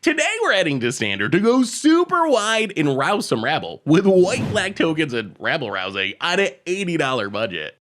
Today we're heading to Standard to go super wide and rouse some rabble with white-black tokens and Rabble Rousing on an $80 budget.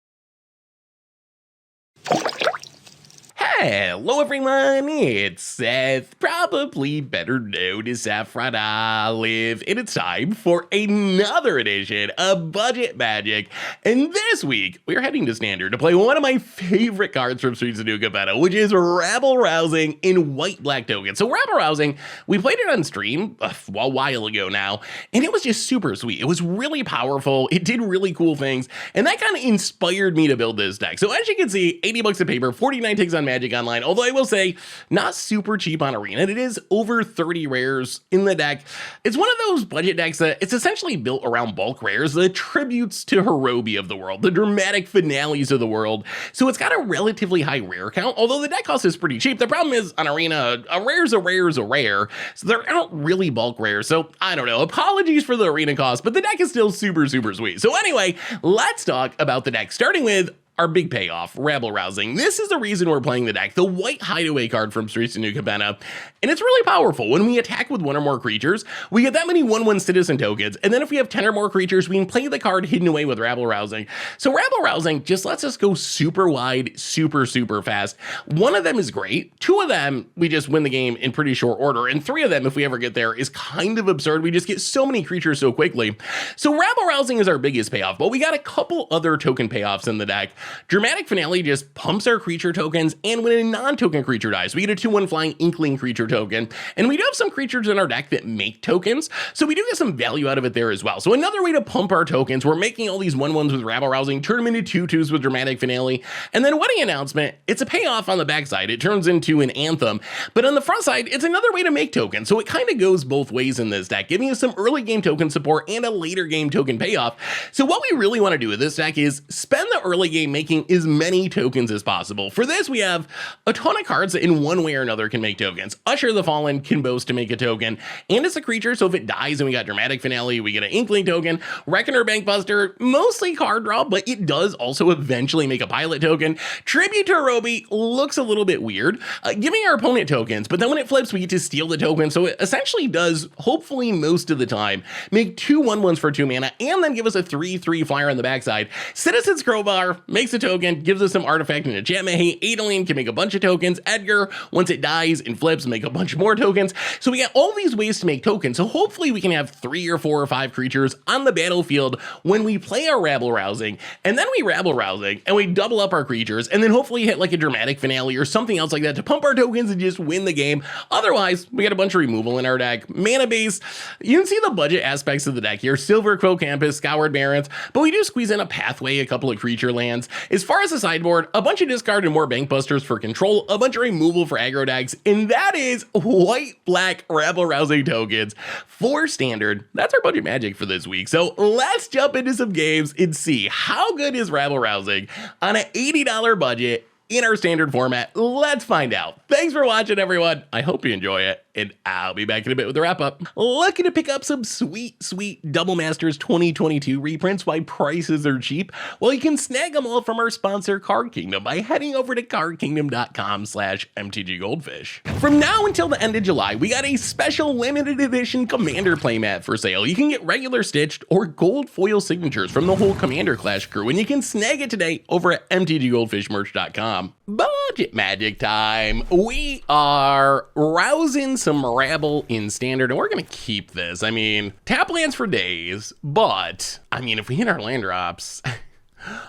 Hello everyone, it's Seth, probably better known as Saffron Olive, and it's time for another edition of Budget Magic. And this week, we're heading to Standard to play one of my favorite cards from Streets of New Capenna, which is Rabble Rousing in white-black tokens. So Rabble Rousing, we played it on stream a while ago now, and it was just super sweet. It was really powerful, it did really cool things, and that kind of inspired me to build this deck. So as you can see, 80 bucks a paper, 49 ticks on Magic Online, although I will say not super cheap on Arena. It is over 30 rares in the deck. It's one of those budget decks that it's essentially built around bulk rares, the tributes to Hirobi of the world, the dramatic finales of the world. So it's got a relatively high rare count, although the deck cost is pretty cheap. The problem is on Arena, a rare is a rare is a rare, so there aren't really bulk rares. So I don't know, apologies for the Arena cost, but the deck is still super sweet. So anyway, let's talk about the deck, starting with our big payoff, Rabble Rousing. This is the reason we're playing the deck, the white hideaway card from Streets of New Capenna, and it's really powerful. When we attack with one or more creatures, we get that many 1/1 citizen tokens, and then if we have 10 or more creatures, we can play the card hidden away with Rabble Rousing. So Rabble Rousing just lets us go super wide, super fast. One of them is great. Two of them, we just win the game in pretty short order, and three of them, if we ever get there, is kind of absurd. We just get so many creatures so quickly. So Rabble Rousing is our biggest payoff, but we got a couple other token payoffs in the deck. Dramatic Finale just pumps our creature tokens, and when a non-token creature dies, we get a 2/1 flying Inkling creature token, and we do have some creatures in our deck that make tokens, so we do get some value out of it there as well. So another way to pump our tokens, we're making all these 1/1s with Rabble Rousing, turn them into 2/2s with Dramatic Finale, and then Wedding Announcement, it's a payoff on the backside. It turns into an Anthem, but on the front side, it's another way to make tokens, so it kind of goes both ways in this deck, giving us some early game token support and a later game token payoff. So what we really want to do with this deck is spend the early game making as many tokens as possible. For this, we have a ton of cards that in one way or another can make tokens. Usher the Fallen can boast to make a token, and it's a creature, so if it dies and we got Dramatic Finale, we get an Inkling token. Reckoner Bankbuster, mostly card draw, but it does also eventually make a pilot token. Tribute to Hirobi looks a little bit weird, giving our opponent tokens, but then when it flips, we get to steal the token, so it essentially does, hopefully most of the time, make 2 1/1s for 2 mana, and then give us a 3/3 flyer on the backside. Citizen's Crowbar makes a token, gives us some artifact and enchantment. Hey, Adolin can make a bunch of tokens. Edgar, once it dies and flips, make a bunch more tokens. So we got all these ways to make tokens. So hopefully we can have 3 or 4 or 5 creatures on the battlefield when we play our Rabble Rousing, and then we Rabble Rousing, and we double up our creatures, and then hopefully hit like a Dramatic Finale or something else like that to pump our tokens and just win the game. Otherwise, we got a bunch of removal in our deck. Mana base, you can see the budget aspects of the deck here. Silver Crow Campus, Scoured Barrens, but we do squeeze in a Pathway, a couple of creature lands. As far as the sideboard, a bunch of discard and more Bankbusters for control, a bunch of removal for aggro decks, and that is white-black Rabble Rousing tokens for Standard. That's our budget magic for this week. So let's jump into some games and see how good is Rabble Rousing on an $80 budget in our Standard format. Let's find out. Thanks for watching, everyone. I hope you enjoy it, and I'll be back in a bit with the wrap up. Looking to pick up some sweet Double Masters 2022 reprints while prices are cheap? Well, you can snag them all from our sponsor, Card Kingdom, by heading over to cardkingdom.com/MTG Goldfish. From now until the end of July, we got a special limited edition Commander playmat for sale. You can get regular stitched or gold foil signatures from the whole Commander Clash crew, and you can snag it today over at mtggoldfishmerch.com. Budget magic time. We are rousing some rabble in Standard, and we're gonna keep this. I mean, tap lands for days, but I mean, if we hit our land drops,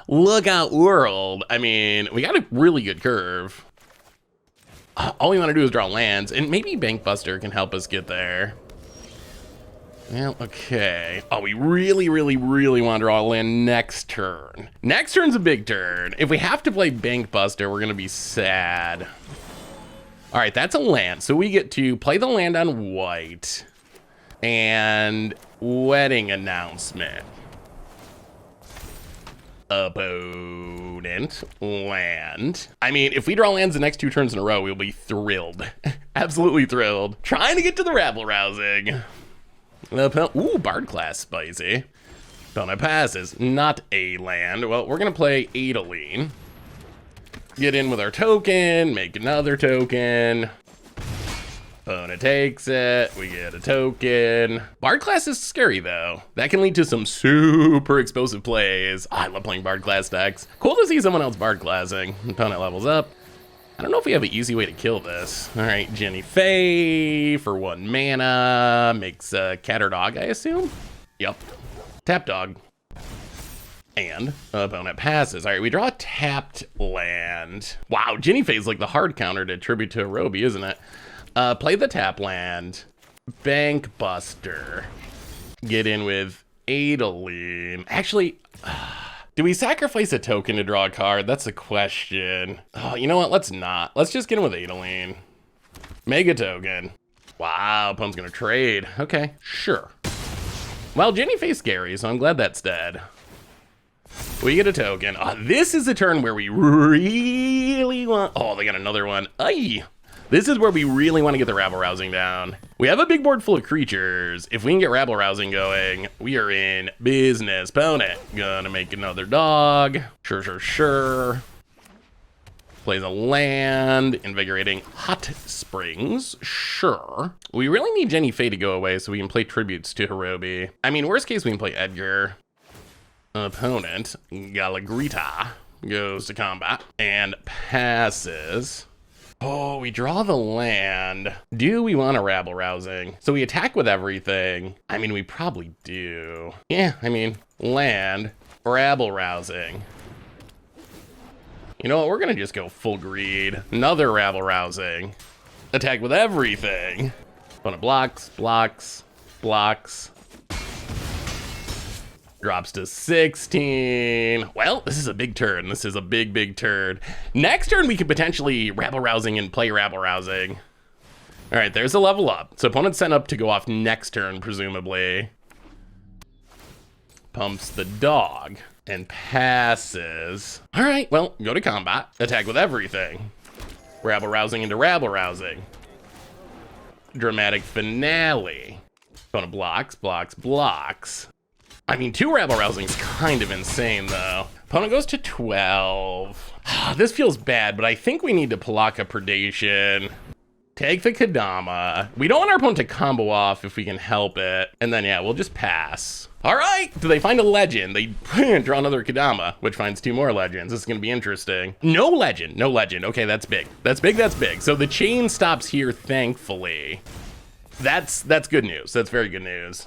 look out world. I mean, we got a really good curve. All we want to do is draw lands, and maybe Bankbuster can help us get there. Well, okay. Oh, we really want to draw a land next turn. Next turn's a big turn. If we have to play Bankbuster, we're gonna be sad. All right, that's a land. So we get to play the land on white and Wedding Announcement. Opponent land. I mean, if we draw lands the next 2 turns in a row, we'll be thrilled. Absolutely thrilled. Trying to get to the Rabble Rousing. Ooh, Bard class, spicy. Opponent passes, not a land. Well, we're gonna play Adolin. Get in with our token, make another token. Opponent takes it, we get a token. Bard class is scary though. That can lead to some super explosive plays. I love playing Bard class decks. Cool to see someone else Bard classing. Opponent levels up. I don't know if we have an easy way to kill this. All right, Jenny Faye for 1 mana. Makes a cat or dog, I assume? Yep. Tap dog. And opponent passes. All right, we draw a tapped land. Wow, Jenny Faye's like the hard counter to Tribute to Arobi, isn't it? Play the tap land. Bank Buster. Get in with Adeline. Actually, do we sacrifice a token to draw a card? That's a question. Oh, you know what? Let's not. Let's just get in with Adeline. Mega token. Wow, opponent's gonna trade. Okay, sure. Well, Jenny Faye's scary, so I'm glad that's dead. We get a token. This is a turn where we really want... Oh, they got another one. Aye. This is where we really want to get the Rabble Rousing down. We have a big board full of creatures. If we can get Rabble Rousing going, we are in business. Opponent gonna make another dog. Sure. Plays a land, invigorating Hot Springs. Sure. We really need Jenny Faye to go away so we can play tributes to Hirobi. I mean, worst case, we can play Edgar. Opponent, Galagrita, goes to combat and passes. Oh, we draw the land. Do we want a Rabble Rousing? So we attack with everything. I mean, we probably do. Yeah, I mean, land, Rabble Rousing. You know what, we're gonna just go full greed. Another Rabble Rousing. Attack with everything. Opponent blocks. Drops to 16. Well, this is a big turn. This is a big turn. Next turn, we could potentially Rabble Rousing and play Rabble Rousing. All right, there's a level up. So opponent's sent up to go off next turn, presumably. Pumps the dog and passes. All right, well, go to combat. Attack with everything. Rabble Rousing into Rabble Rousing. Dramatic finale. Opponent blocks. I mean, 2 Rabble Rousing's kind of insane, though. Opponent goes to 12. This feels bad, but I think we need to Palaka Predation. Take the Kadama. We don't want our opponent to combo off if we can help it. And then, yeah, we'll just pass. All right, do they find a legend? They draw another Kadama, which finds 2 more legends. This is gonna be interesting. No legend. Okay, that's big. That's big. So the chain stops here, thankfully. That's good news. That's very good news.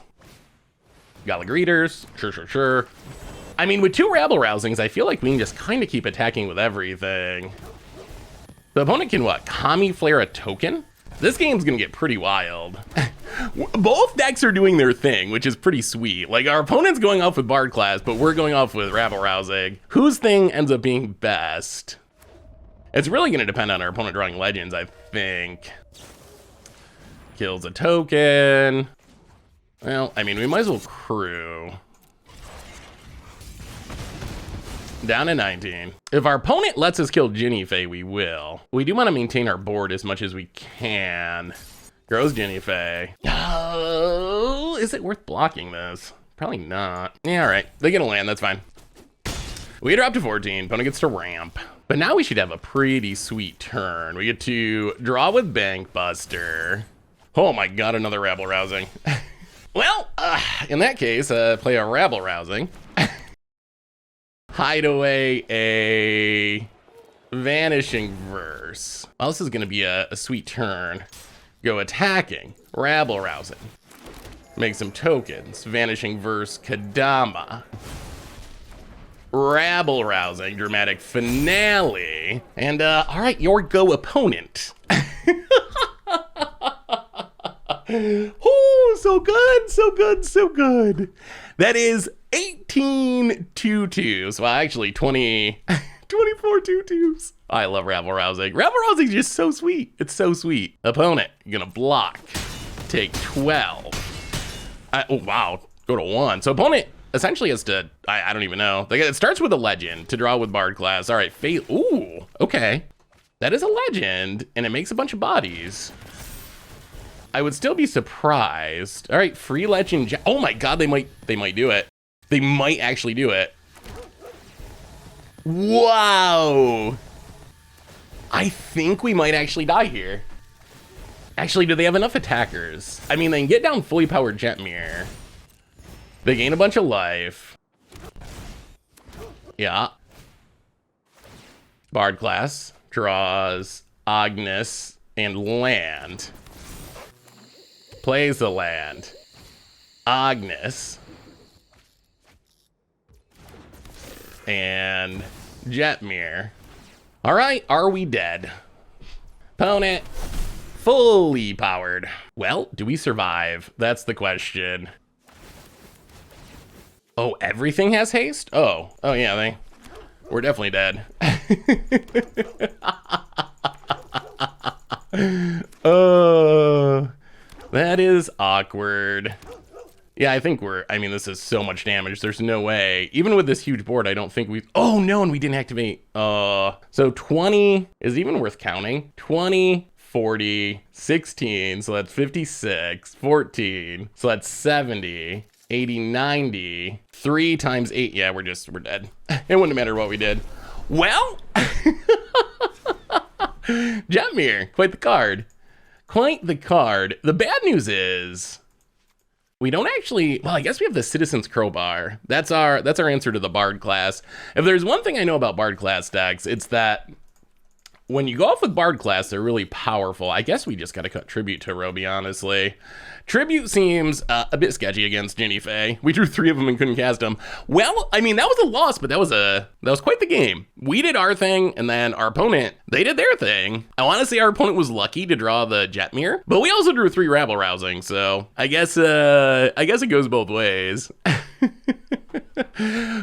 Gala Greeters, sure. I mean, with 2 Rabble Rousings, I feel like we can just kind of keep attacking with everything. The opponent can what? Kami Flare a token? This game's gonna get pretty wild. Both decks are doing their thing, which is pretty sweet. Like, our opponent's going off with Bard class, but we're going off with Rabble Rousing. Whose thing ends up being best? It's really gonna depend on our opponent drawing legends, I think. Kills a token. Well, I mean, we might as well crew. Down to 19. If our opponent lets us kill Jenny Faye, we will. We do want to maintain our board as much as we can. Grows Jenny Faye. Oh, is it worth blocking this? Probably not. Yeah, all right. They get a land, that's fine. We drop to 14, opponent gets to ramp. But now we should have a pretty sweet turn. We get to draw with Bank Buster. Oh my God, another Rabble Rousing. Well, in that case, play a Rabble Rousing. Hide away a Vanishing Verse. Well, this is gonna be a sweet turn. Go attacking, Rabble Rousing. Make some tokens, Vanishing Verse, Kadama. Rabble Rousing, Dramatic Finale. And, all right, your go opponent. Oh, so good. That is 18 2-2s. Well, actually 24 2-2s. I love Rabble Rousing. Rabble Rousing is just so sweet. It's so sweet. Opponent, you're gonna block. Take 12. Oh, wow. Go to 1. So opponent essentially has to, I don't even know. It starts with a legend to draw with Bard class. All right, Fate. Ooh, okay. That is a legend, and it makes a bunch of bodies. I would still be surprised. All right, free legend. Oh my God, they might do it. They might actually do it. Wow. I think we might actually die here. Actually, do they have enough attackers? I mean, they can get down fully powered Jetmir. They gain a bunch of life. Yeah. Bard class draws Agnes and land. Plays the land. Agnes. And Jetmir. All right, are we dead? Opponent, fully powered. Well, do we survive? That's the question. Oh, everything has haste? Oh yeah, we're definitely dead. Oh, that is awkward. Yeah, I mean, this is so much damage. There's no way. Even with this huge board, I don't think oh no, and we didn't activate. So 20 is even worth counting. 20, 40, 16, so that's 56, 14, so that's 70, 80, 90, 3 times 8. Yeah, we're dead. It wouldn't matter what we did. Well, Jetmir, quite the card. Quite the card. The bad news is, we don't actually, well, I guess we have the Citizen's Crowbar. That's our answer to the Bard class. If there's one thing I know about Bard class decks, it's that when you go off with Bard class, they're really powerful. I guess we just got to cut Tribute to Roby, honestly. Tribute seems a bit sketchy against Ginny Faye. We drew 3 of them and couldn't cast them. Well, I mean, that was a loss, but that was quite the game. We did our thing, and then our opponent, they did their thing. I want to say our opponent was lucky to draw the Jetmir, but we also drew 3 Rabble Rousing, so I guess it goes both ways.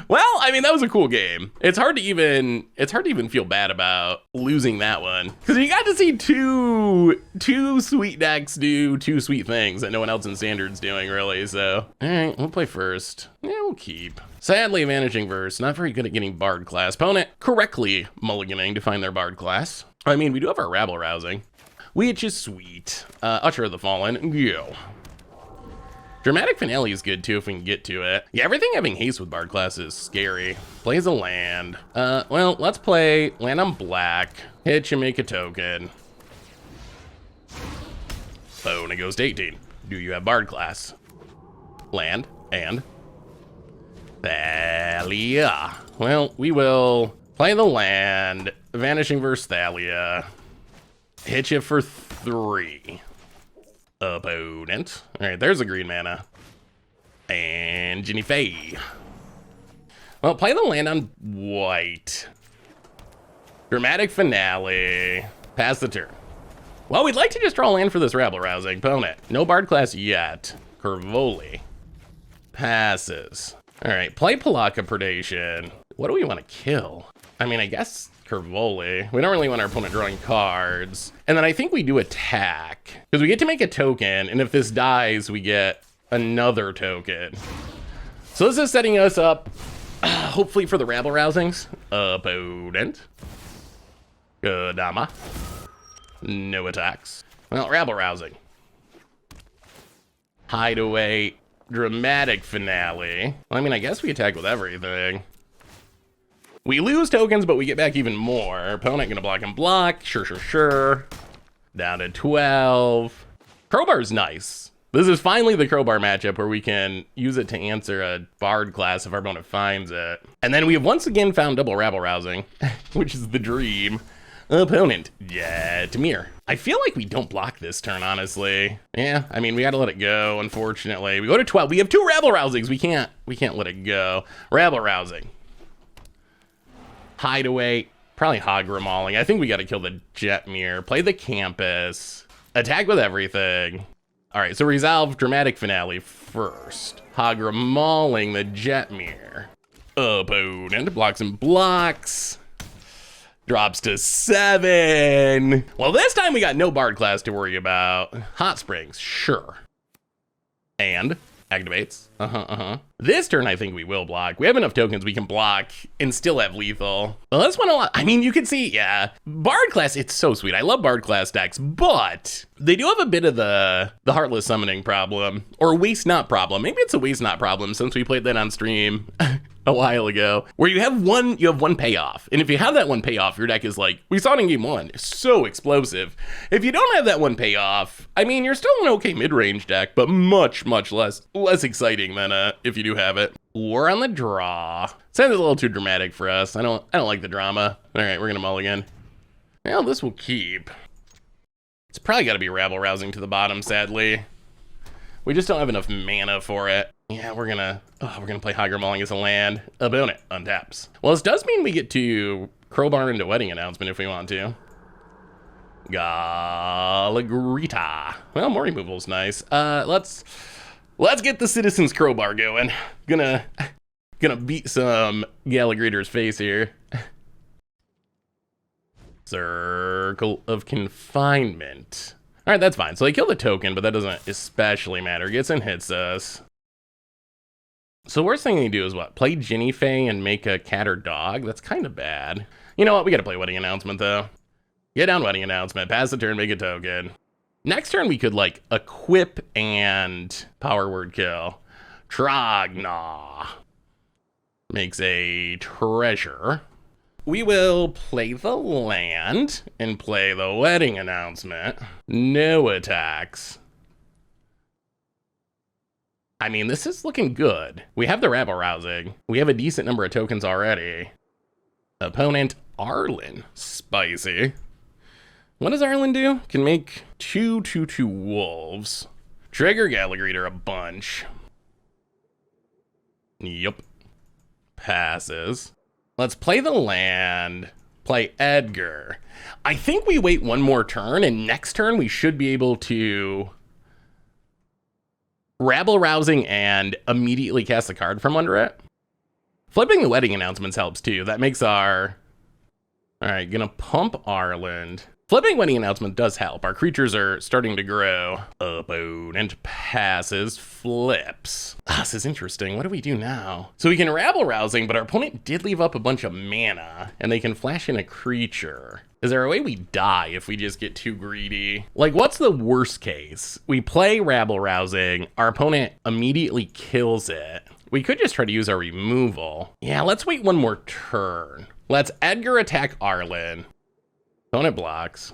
Well, I mean, that was a cool game. It's hard to even feel bad about losing that one, because you got to see two sweet decks do 2 sweet things that no one else in Standard's doing, really. So, all right, we'll play first. Yeah, we'll keep. Sadly, Vanishing Verse, not very good at getting Bard class. Opponent correctly mulliganing to find their Bard class. I mean, we do have our Rabble Rousing, which is sweet. Usher of the Fallen, go. Dramatic Finale is good too if we can get to it. Yeah, everything having haste with Bard class is scary. Plays a land. Well, let's play land on black. Hit you, make a token. Boom, it goes to 18. Do you have Bard class? Land and Thalia. Well, we will play the land. Vanishing Verse Thalia. Hit you for 3. Opponent. All right, there's a green mana. And Ginny Faye. Well, play the land on white. Dramatic Finale. Pass the turn. Well, we'd like to just draw land for this Rabble Rousing. Opponent. No Bard class yet. Curvoli. Passes. All right, play Palaka Predation. What do we want to kill? I mean, I guess Curvoli. We don't really want our opponent drawing cards. And then I think we do attack, because we get to make a token, and if this dies, we get another token. So this is setting us up, hopefully, for the Rabble Rousings. Opponent. Kodama. No attacks. Well, Rabble Rousing. Hideaway. Dramatic Finale. Well, I mean, I guess we attack with everything. We lose tokens, but we get back even more. Opponent gonna block and block. Sure. Down to 12. Crowbar's nice. This is finally the Crowbar matchup where we can use it to answer a Bard class if our opponent finds it. And then we have once again found double Rabble Rousing, which is the dream. Opponent, Jetmir. I feel like we don't block this turn, honestly. Yeah, I mean, we gotta let it go, unfortunately. We go to 12. We have 2 Rabble Rousings. We can't let it go. Rabble Rousing. Hideaway, probably Hagra Mauling. I think we got to kill the Jetmir. Play the Campus. Attack with everything. All right, so resolve Dramatic Finale first. Hagra Mauling the Jetmir. Opponent blocks and blocks. Drops to 7. Well, this time we got no Bard class to worry about. Hot Springs, sure. And activates. This turn, I think we will block. We have enough tokens we can block and still have lethal. Well, this one a lot. I mean, you can see, yeah. Bard class, it's so sweet. I love Bard class decks, but they do have a bit of the Heartless Summoning problem, or Waste Not problem. Maybe it's a Waste Not problem since we played that on stream. a while ago, where you have one payoff. And if you have that one payoff, your deck is like, we saw it in game one, so explosive. If you don't have that one payoff, I mean, you're still an okay mid-range deck, but much, much less exciting than if you do have it. We're on the draw. Sounds a little too dramatic for us. I don't like the drama. All right, we're gonna mulligan. Well, this will keep. It's probably gotta be Rabble Rousing to the bottom, sadly. We just don't have enough mana for it. Yeah, we're gonna play Hydra Mauling as a land. Opponent untaps. Well, this does mean we get to crowbar into Wedding Announcement if we want to. Galagrita. Well, more removal's nice. Let's get the Citizen's Crowbar going. Gonna beat some Galagrita's face here. Circle of Confinement. All right, that's fine. So they kill the token, but that doesn't especially matter. Gets and hits us. So worst thing they do is what? Play Ginny Fae and make a cat or dog? That's kind of bad. You know what? We gotta play Wedding Announcement though. Get down Wedding Announcement, pass the turn, make a token. Next turn we could like equip and power word kill. Trogna makes a treasure. We will play the land and play the Wedding Announcement. No attacks. I mean, this is looking good. We have the Rabble Rousing. We have a decent number of tokens already. Opponent, Arlen. Spicy. What does Arlen do? Can make 2/2/2 wolves. Trigger Galagrita a bunch. Yup. Passes. Let's play the land, play Edgar. I think we wait one more turn, and next turn we should be able to Rabble Rousing and immediately cast a card from under it. Flipping the Wedding Announcements helps too. That makes our... All right, gonna pump Arland. Flipping Wedding Announcement does help. Our creatures are starting to grow. Opponent passes, flips. This is interesting. What do we do now? So we can Rabble Rousing, but our opponent did leave up a bunch of mana, and they can flash in a creature. Is there a way we die if we just get too greedy? Like, what's the worst case? We play Rabble Rousing, our opponent immediately kills it. We could just try to use our removal. Yeah, let's wait one more turn. Let's Edgar attack Arlen. Opponent blocks.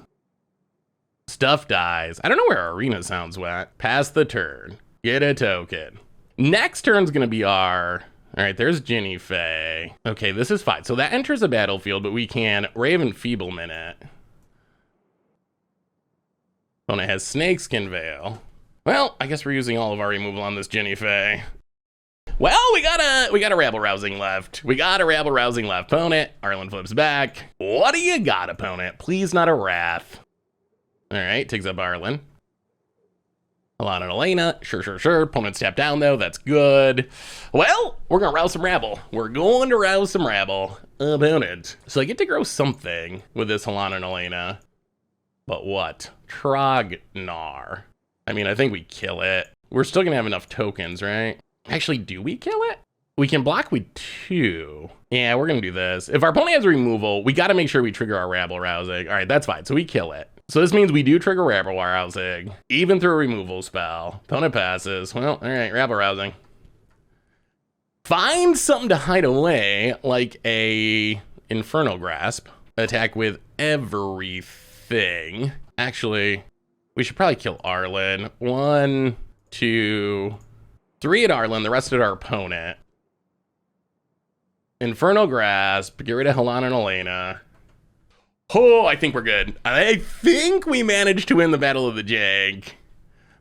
Stuff dies. I don't know where our arena sounds went. Pass the turn. Get a token. Next turn's gonna be our... All right, there's Ginny Fae. Okay, this is fine. So that enters the battlefield, but we can Ray of Enfeeblement it. Opponent has Snakeskin Veil. Well, I guess we're using all of our removal on this Ginny Fae. Well, we got a Rabble Rousing left. We got a Rabble Rousing left. Opponent, Arlen flips back. What do you got, opponent? Please not a Wrath. All right, takes up Arlen. Alana and Elena, sure. Opponent's tapped down though, that's good. Well, we're gonna rouse some rabble. We're going to rouse some rabble. Opponent. So I get to grow something with this Alana and Elena. But what? Trognar. I mean, I think we kill it. We're still gonna have enough tokens, right? Actually, do we kill it? We can block with 2. Yeah, we're gonna do this. If our opponent has removal, we gotta make sure we trigger our Rabble Rousing. All right, that's fine, so we kill it. So this means we do trigger Rabble Rousing, even through a removal spell. Opponent passes. Well, all right, Rabble Rousing. Find something to hide away, like a Infernal Grasp. Attack with everything. Actually, we should probably kill Arlen. 1, 2, 3 at Arlen, the rest at our opponent. Infernal Grasp, get rid of Helana and Elena. Oh, I think we're good. I think we managed to win the Battle of the Jank.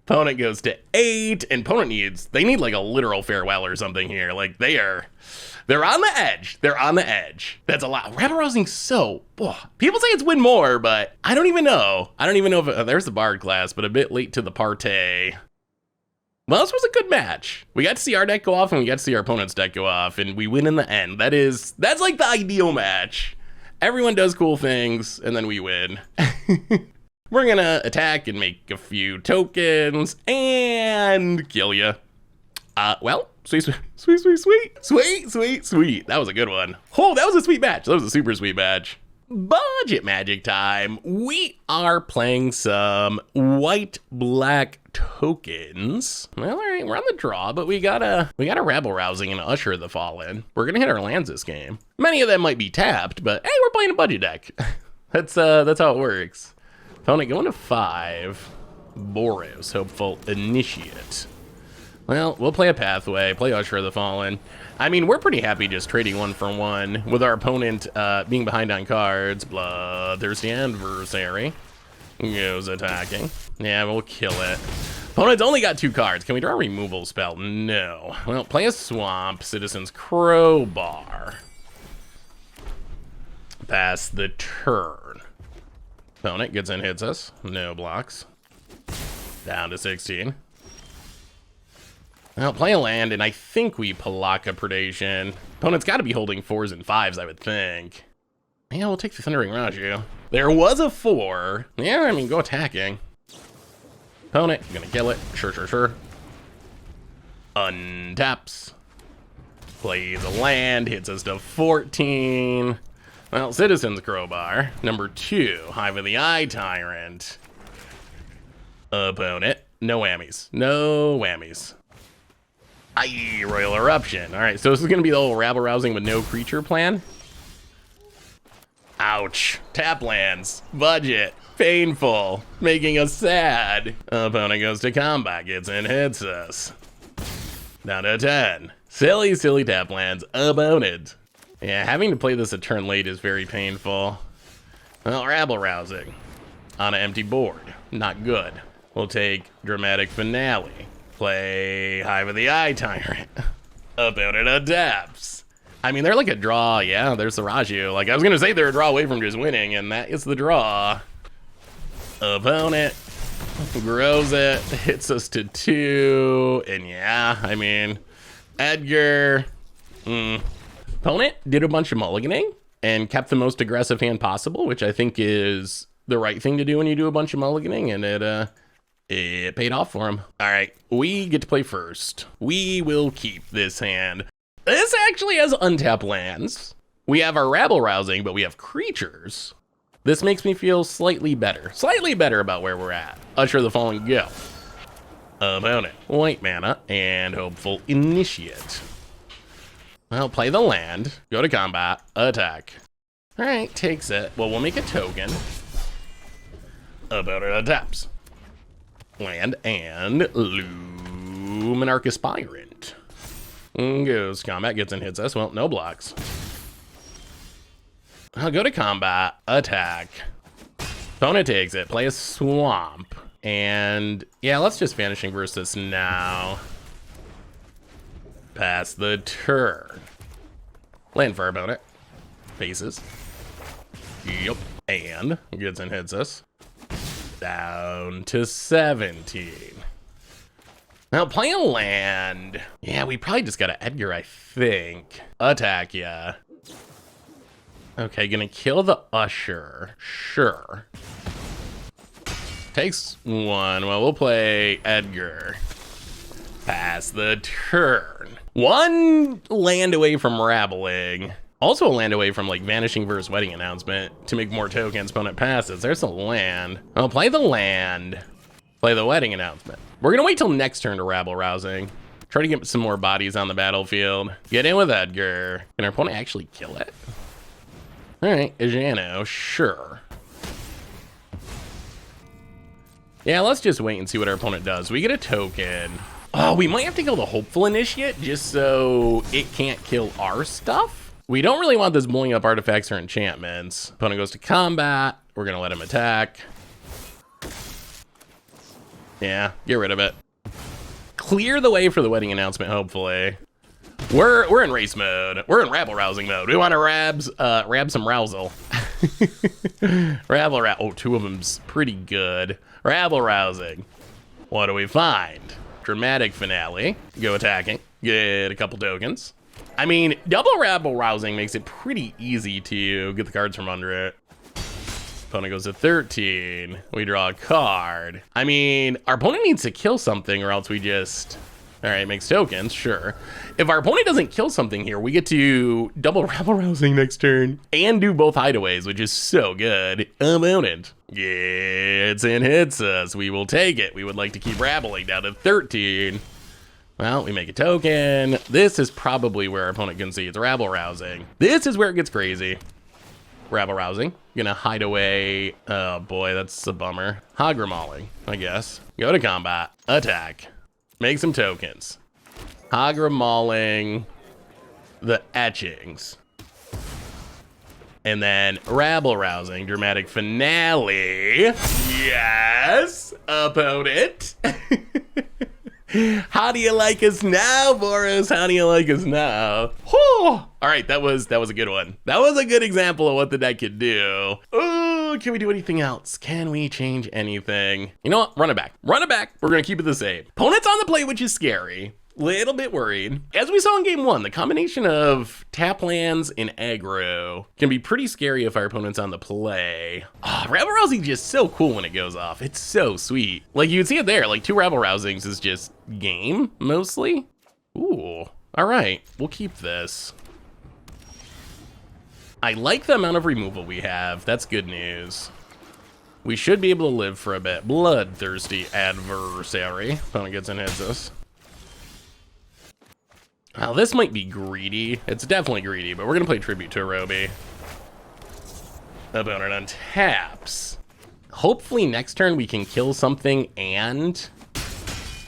Opponent goes to 8, and opponent they need like a literal farewell or something here. Like they're on the edge. They're on the edge. That's a lot. Rabble Rousing people say it's win more, but I don't even know. I don't even know if there's the Bard class, but a bit late to the party. Well, this was a good match. We got to see our deck go off and we got to see our opponent's deck go off, and we win in the end. That's like the ideal match. Everyone does cool things, and then we win. We're gonna attack and make a few tokens and kill ya. Well, sweet. That was a good one. Oh, that was a sweet match. That was a super sweet match. Budget Magic time. We are playing some white-black tokens. Well, all right, we're on the draw, but we got a Rabble Rousing and Usher the Fallen. We're gonna hit our lands this game. Many of them might be tapped, but hey, we're playing a budget deck. That's how it works. Opponent going to 5. Boros, Hopeful Initiate. Well, we'll play a Pathway, play Usher the Fallen. I mean, we're pretty happy just trading 1 for 1 with our opponent being behind on cards. Bloodthirsty Adversary goes attacking. Yeah, we'll kill it. Opponent's only got 2 cards. Can we draw a removal spell? No. Well, play a Swamp, Citizen's Crowbar. Pass the turn. Opponent gets in, hits us. No blocks. Down to 16. Well, play a land, and I think we Palaka Predation. Opponent's got to be holding 4s and 5s, I would think. Yeah, we'll take the Thundering Raju. There was a 4. Yeah, I mean, go attacking. Opponent, gonna kill it. Sure. Untaps. Plays a land, hits us to 14. Well, Citizen's Crowbar. Number 2, Hive of the Eye Tyrant. Opponent, no whammies. No whammies. Aye, Royal Eruption. All right, so this is gonna be the whole Rabble Rousing with no creature plan. Ouch. Tap lands. Budget. Painful. Making us sad. Opponent goes to combat, gets in, hits us. Down to 10. Silly tap lands. Opponent. Yeah, having to play this a turn late is very painful. Well, Rabble Rousing. On an empty board. Not good. We'll take Dramatic Finale. Play Hive of the Eye Tyrant. Opponent adapts. I mean, they're like a draw. Yeah, there's the Raju. Like, I was going to say they're a draw away from just winning, and that is the draw. Opponent grows it, hits us to 2, and yeah, I mean, Edgar. Opponent did a bunch of mulliganing and kept the most aggressive hand possible, which I think is the right thing to do when you do a bunch of mulliganing, and it paid off for him. All right, we get to play first. We will keep this hand. This actually has untapped lands. We have our Rabble Rousing, but we have creatures. This makes me feel slightly better about where we're at. Usher the Fallen, go. Opponent, white mana, and Hopeful Initiate. Well, play the land, go to combat, attack. All right, takes it. Well, we'll make a token. Opponent adapts. Land and Luminarch Aspirant. Goes combat, gets in, hits us. Well, no blocks. I'll go to combat, attack. Opponent takes it, play a swamp. And yeah, let's just Vanishing Verse this now. Pass the turn. Land for our opponent. Faces. Yep. And gets in, hits us. Down to 17. Now, play a land. Yeah, we probably just got to Edgar, I think. Attack, yeah. Okay, gonna kill the Usher. Sure. Takes 1. Well, we'll play Edgar. Pass the turn. 1 land away from Rabbling. Also a land away from, like, Vanishing Verse Wedding Announcement to make more tokens. Opponent passes. There's a land. I'll play the land. Play the Wedding Announcement. We're gonna wait till next turn to Rabble Rousing. Try to get some more bodies on the battlefield. Get in with Edgar. Can our opponent actually kill it? All right, Ejano, sure. Yeah, let's just wait and see what our opponent does. We get a token. Oh, we might have to kill the Hopeful Initiate just so it can't kill our stuff. We don't really want this blowing up artifacts or enchantments. Opponent goes to combat. We're gonna let him attack. Yeah, get rid of it. Clear the way for the Wedding Announcement, hopefully. We're in race mode. We're in Rabble Rousing mode. We want to rab some rousal. Oh, 2 of them's pretty good. Rabble Rousing. What do we find? Dramatic Finale. Go attacking. Get a couple tokens. I mean, double Rabble Rousing makes it pretty easy to get the cards from under it. Opponent goes to 13. We draw a card. I mean, our opponent needs to kill something or else we just... All right, makes tokens, sure. If our opponent doesn't kill something here, we get to double Rabble Rousing next turn and do both hideaways, which is so good. Opponent. Gets and hits us. We will take it. We would like to keep rabbling down to 13. Well, we make a token. This is probably where our opponent concedes. Rabble Rousing. This is where it gets crazy. Rabble Rousing. Gonna hide away. Oh boy, that's a bummer. Hogramauling, I guess. Go to combat. Attack. Make some tokens. Hogramauling the etchings. And then Rabble Rousing. Dramatic finale. Yes, opponent. How do you like us now, Boris? How do you like us now? Whew. All right, that was a good one. That was a good example of what the deck could do. Oh, can we do anything else? Can we change anything? You know what? Run it back. Run it back. We're gonna keep it the same. Opponent's on the play, which is scary. Little bit worried. As we saw in game one, the combination of tap lands and aggro can be pretty scary if our opponent's on the play. Rabble Rousing is just so cool when it goes off. It's so sweet. Like you can see it there, like 2 Rabble Rousings is just game mostly. Ooh, all right, we'll keep this. I like the amount of removal we have. That's good news. We should be able to live for a bit. Bloodthirsty adversary. Opponent gets and hits us. Now, this might be greedy. It's definitely greedy, but we're going to play Tribute to Arobi. Opponent untaps. Hopefully next turn we can kill something and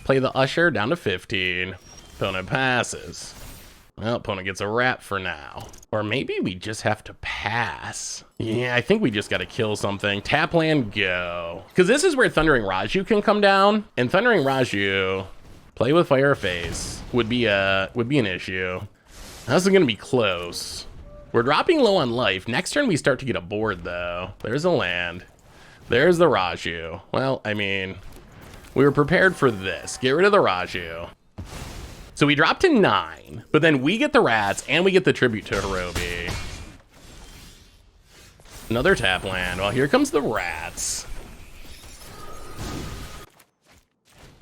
play the Usher down to 15. Opponent passes. Well, opponent gets a wrap for now. Or maybe we just have to pass. Yeah, I think we just got to kill something. Tap land, go. Because this is where Thundering Raju can come down. And Thundering Raju... Play with Fire Face would be an issue. This is gonna be close. We're dropping low on life. Next turn we start to get a board though. There's a land. There's the Raju. Well, I mean, we were prepared for this. Get rid of the Raju. So we drop to 9, but then we get the rats and we get the Tribute to Hirobi. Another tap land. Well, here comes the rats.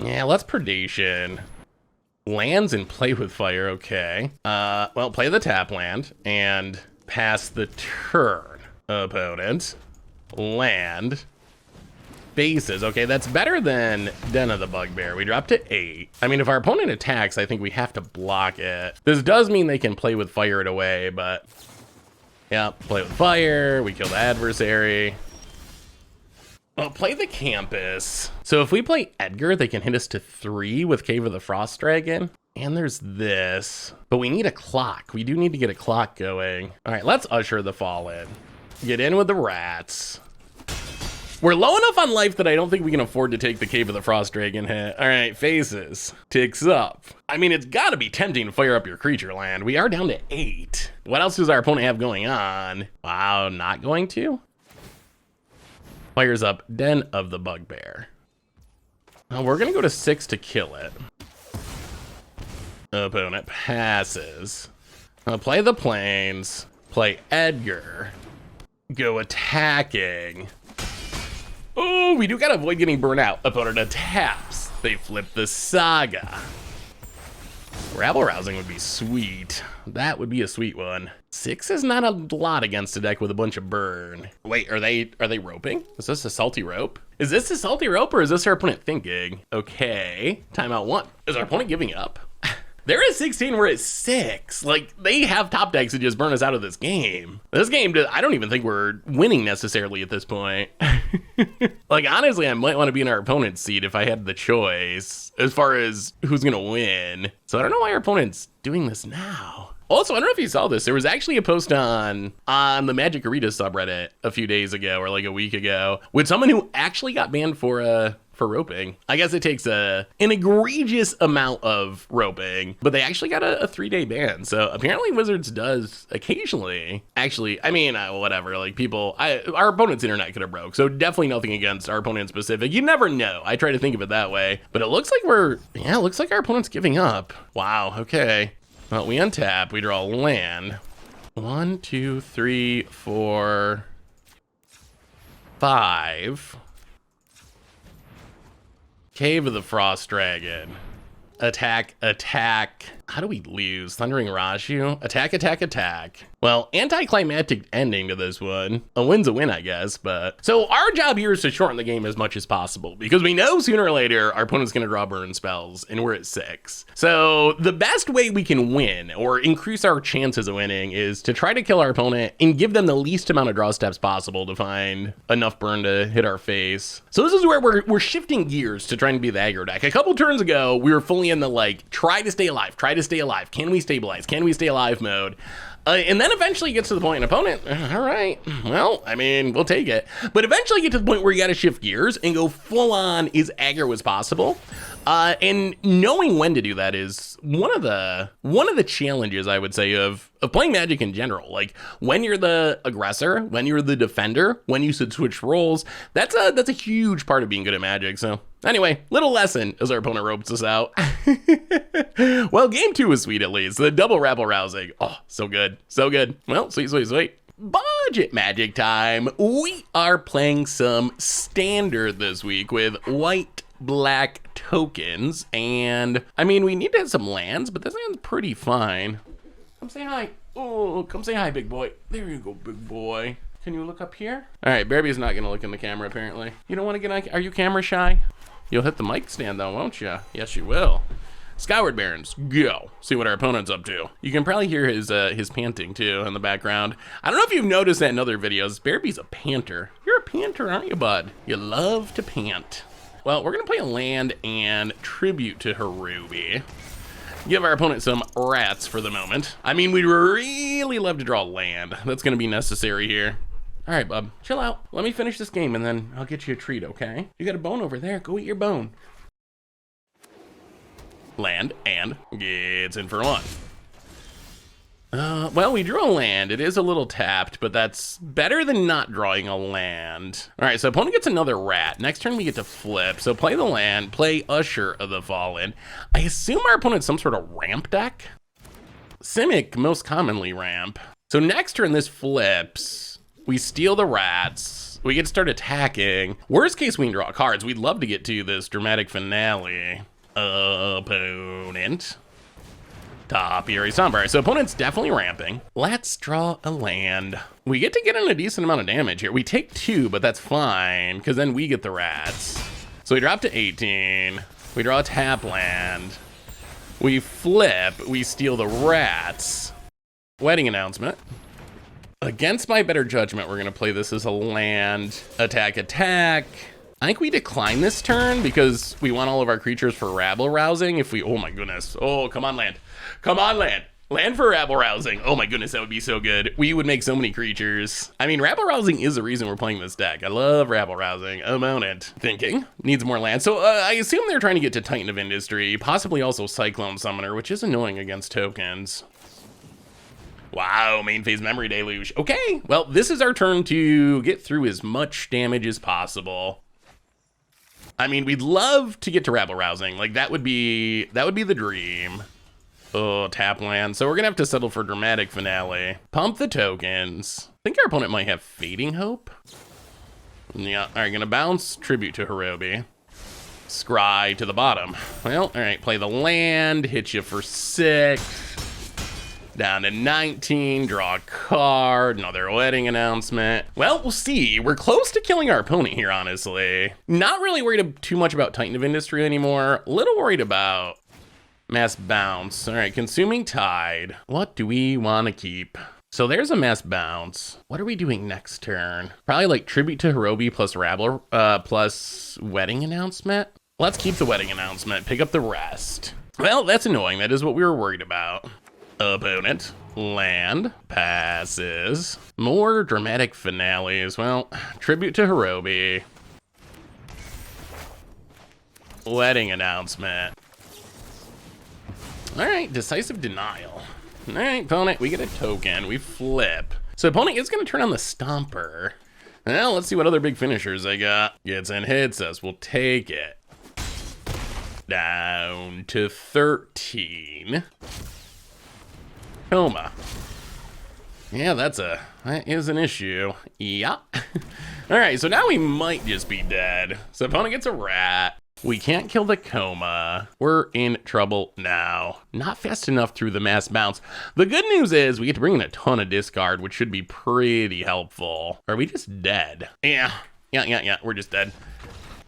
Yeah, let's Predation. Lands and play with fire, okay. Well, play the tap land and pass the turn. Opponent. Land. Faces. Okay, that's better than Den of the Bugbear. We dropped to 8. I mean, if our opponent attacks, I think we have to block it. This does mean they can play with fire it away, but... Yeah, play with fire. We kill the adversary. Well, play the Campus. So if we play Edgar, they can hit us to 3 with Cave of the Frost Dragon. And there's this. But we need a clock. We do need to get a clock going. All right, let's Usher the Fallen. Get in with the rats. We're low enough on life that I don't think we can afford to take the Cave of the Frost Dragon hit. All right, Faces. Ticks up. I mean, it's got to be tempting to fire up your creature land. We are down to 8. What else does our opponent have going on? Wow, not going to? Fires up Den of the Bugbear. We're going to go to 6 to kill it. Opponent passes. Play the Plains. Play Edgar. Go attacking. Oh, we do got to avoid getting burnt out. Opponent attacks. They flip the Saga. Rabble Rousing would be sweet. That would be a sweet one. 6 is not a lot against a deck with a bunch of burn. Wait, are they roping? Is this a salty rope? Is this a salty rope or is this our opponent thinking? Okay, timeout 1. Is our opponent giving up? They're at 16, we're at 6. Like, they have top decks that just burn us out of this game. This game, I don't even think we're winning necessarily at this point. Like, honestly, I might want to be in our opponent's seat if I had the choice as far as who's going to win. So I don't know why our opponent's doing this now. Also, I don't know if you saw this. There was actually a post on the Magic Arena subreddit a few days ago or like a week ago with someone who actually got banned for roping. I guess it takes an egregious amount of roping, but they actually got a 3-day ban. So apparently Wizards does occasionally. Actually, I mean, whatever. Like people, our opponent's internet could have broke. So definitely nothing against our opponent specific. You never know. I try to think of it that way, but it looks like it looks like our opponent's giving up. Wow. Okay. Well, we untap. We draw land. 1, 2, 3, 4, 5. Cave of the Frost Dragon. Attack, attack. How do we lose? Thundering Raju? Attack, attack, attack. Well, anticlimactic ending to this one. A win's a win, I guess, but... So our job here is to shorten the game as much as possible, because we know sooner or later our opponent's gonna draw burn spells, and we're at 6. So the best way we can win, or increase our chances of winning, is to try to kill our opponent and give them the least amount of draw steps possible to find enough burn to hit our face. So this is where we're shifting gears to trying to be the aggro deck. A couple turns ago, we were fully in the, like, try to stay alive, can we stabilize, can we stay alive mode? And then eventually gets to the point, opponent, all right, well, I mean, we'll take it. But eventually get to the point where you got to shift gears and go full on as aggro as possible. And knowing when to do that is one of the challenges, I would say, of playing Magic in general. Like when you're the aggressor, when you're the defender, when you should switch roles. That's a huge part of being good at Magic. So anyway, little lesson as our opponent ropes us out. Well, game 2 was sweet at least. The double Rabble Rousing. Oh, so good, so good. Well, sweet. Budget Magic time. We are playing some standard this week with white, black tokens, and I mean, we need to have some lands, but this land's pretty fine. Come say hi. Oh, come say hi, big boy. There you go, big boy. Can you look up here? All right, Bearby's not gonna look in the camera apparently. You don't want to get on? Are you camera shy? You'll hit the mic stand though, won't you? Yes, you will. Skyward Barons, go. See what our opponent's up to. You can probably hear his panting too in the background. I don't know if you've noticed that in other videos. Bearby's a panter. You're a panter, aren't you, bud? You love to pant. Well, we're gonna play a land and tribute to Harubi. Give our opponent some rats for the moment. I mean, we'd really love to draw land. That's gonna be necessary here. All right, bub, chill out. Let me finish this game and then I'll get you a treat, okay? You got a bone over there, go eat your bone. Land and gets in for 1. Well, we drew a land. It is a little tapped, but that's better than not drawing a land. All right, so opponent gets another rat. Next turn we get to flip. So play the land, play Usher of the Fallen. I assume our opponent's some sort of ramp deck? Simic most commonly ramp. So next turn this flips. We steal the rats. We get to start attacking. Worst case, we can draw cards. We'd love to get to this dramatic finale. Opponent. Top Eerie Somber. So opponent's definitely ramping. Let's draw a land. We get to get in a decent amount of damage here. We take 2, but that's fine, because then we get the rats. So we drop to 18. We draw a tap land. We flip. We steal the rats. Wedding Announcement. Against my better judgment, we're going to play this as a land. Attack, attack. I think we decline this turn because we want all of our creatures for Rabble Rousing. If we, oh my goodness. Oh, come on, land. Come on, land. Land for Rabble Rousing. Oh my goodness, that would be so good. We would make so many creatures. I mean, Rabble Rousing is the reason we're playing this deck. I love Rabble Rousing. Opponent. Thinking. Needs more land. So I assume they're trying to get to Titan of Industry, possibly also Cyclone Summoner, which is annoying against tokens. Wow, main phase Memory Deluge. Okay, well, this is our turn to get through as much damage as possible. I mean, we'd love to get to Rabble Rousing. Like, that would be the dream. Oh, tap land. So we're gonna have to settle for dramatic finale. Pump the tokens. I think our opponent might have Fading Hope. Yeah, all right, gonna bounce tribute to Harubi. Scry to the bottom. Well, all right, play the land, hit you for 6. Down to 19, draw a card, another wedding announcement. Well, we'll see. We're close to killing our opponent here, honestly. Not really worried too much about Titan of Industry anymore. A little worried about Mass Bounce. All right, Consuming Tide. What do we want to keep? So there's a Mass Bounce. What are we doing next turn? Probably like Tribute to Harubi plus Rabble, plus Wedding Announcement. Let's keep the Wedding Announcement, pick up the rest. Well, that's annoying. That is what we were worried about. Opponent, land, passes. More dramatic finales. Well, Tribute to Harubi. Wedding Announcement. All right, Decisive Denial. All right, opponent, we get a token, we flip. So opponent is gonna turn on the Stomper. Well, let's see what other big finishers they got. Gets and hits us, we'll take it. Down to 13. Coma. Yeah, that is an issue. Yeah. All right, so now we might just be dead. So opponent gets a rat. We can't kill the coma. We're in trouble now. Not fast enough through the mass bounce. The good news is we get to bring in a ton of discard, which should be pretty helpful. Are we just dead? Yeah, we're just dead.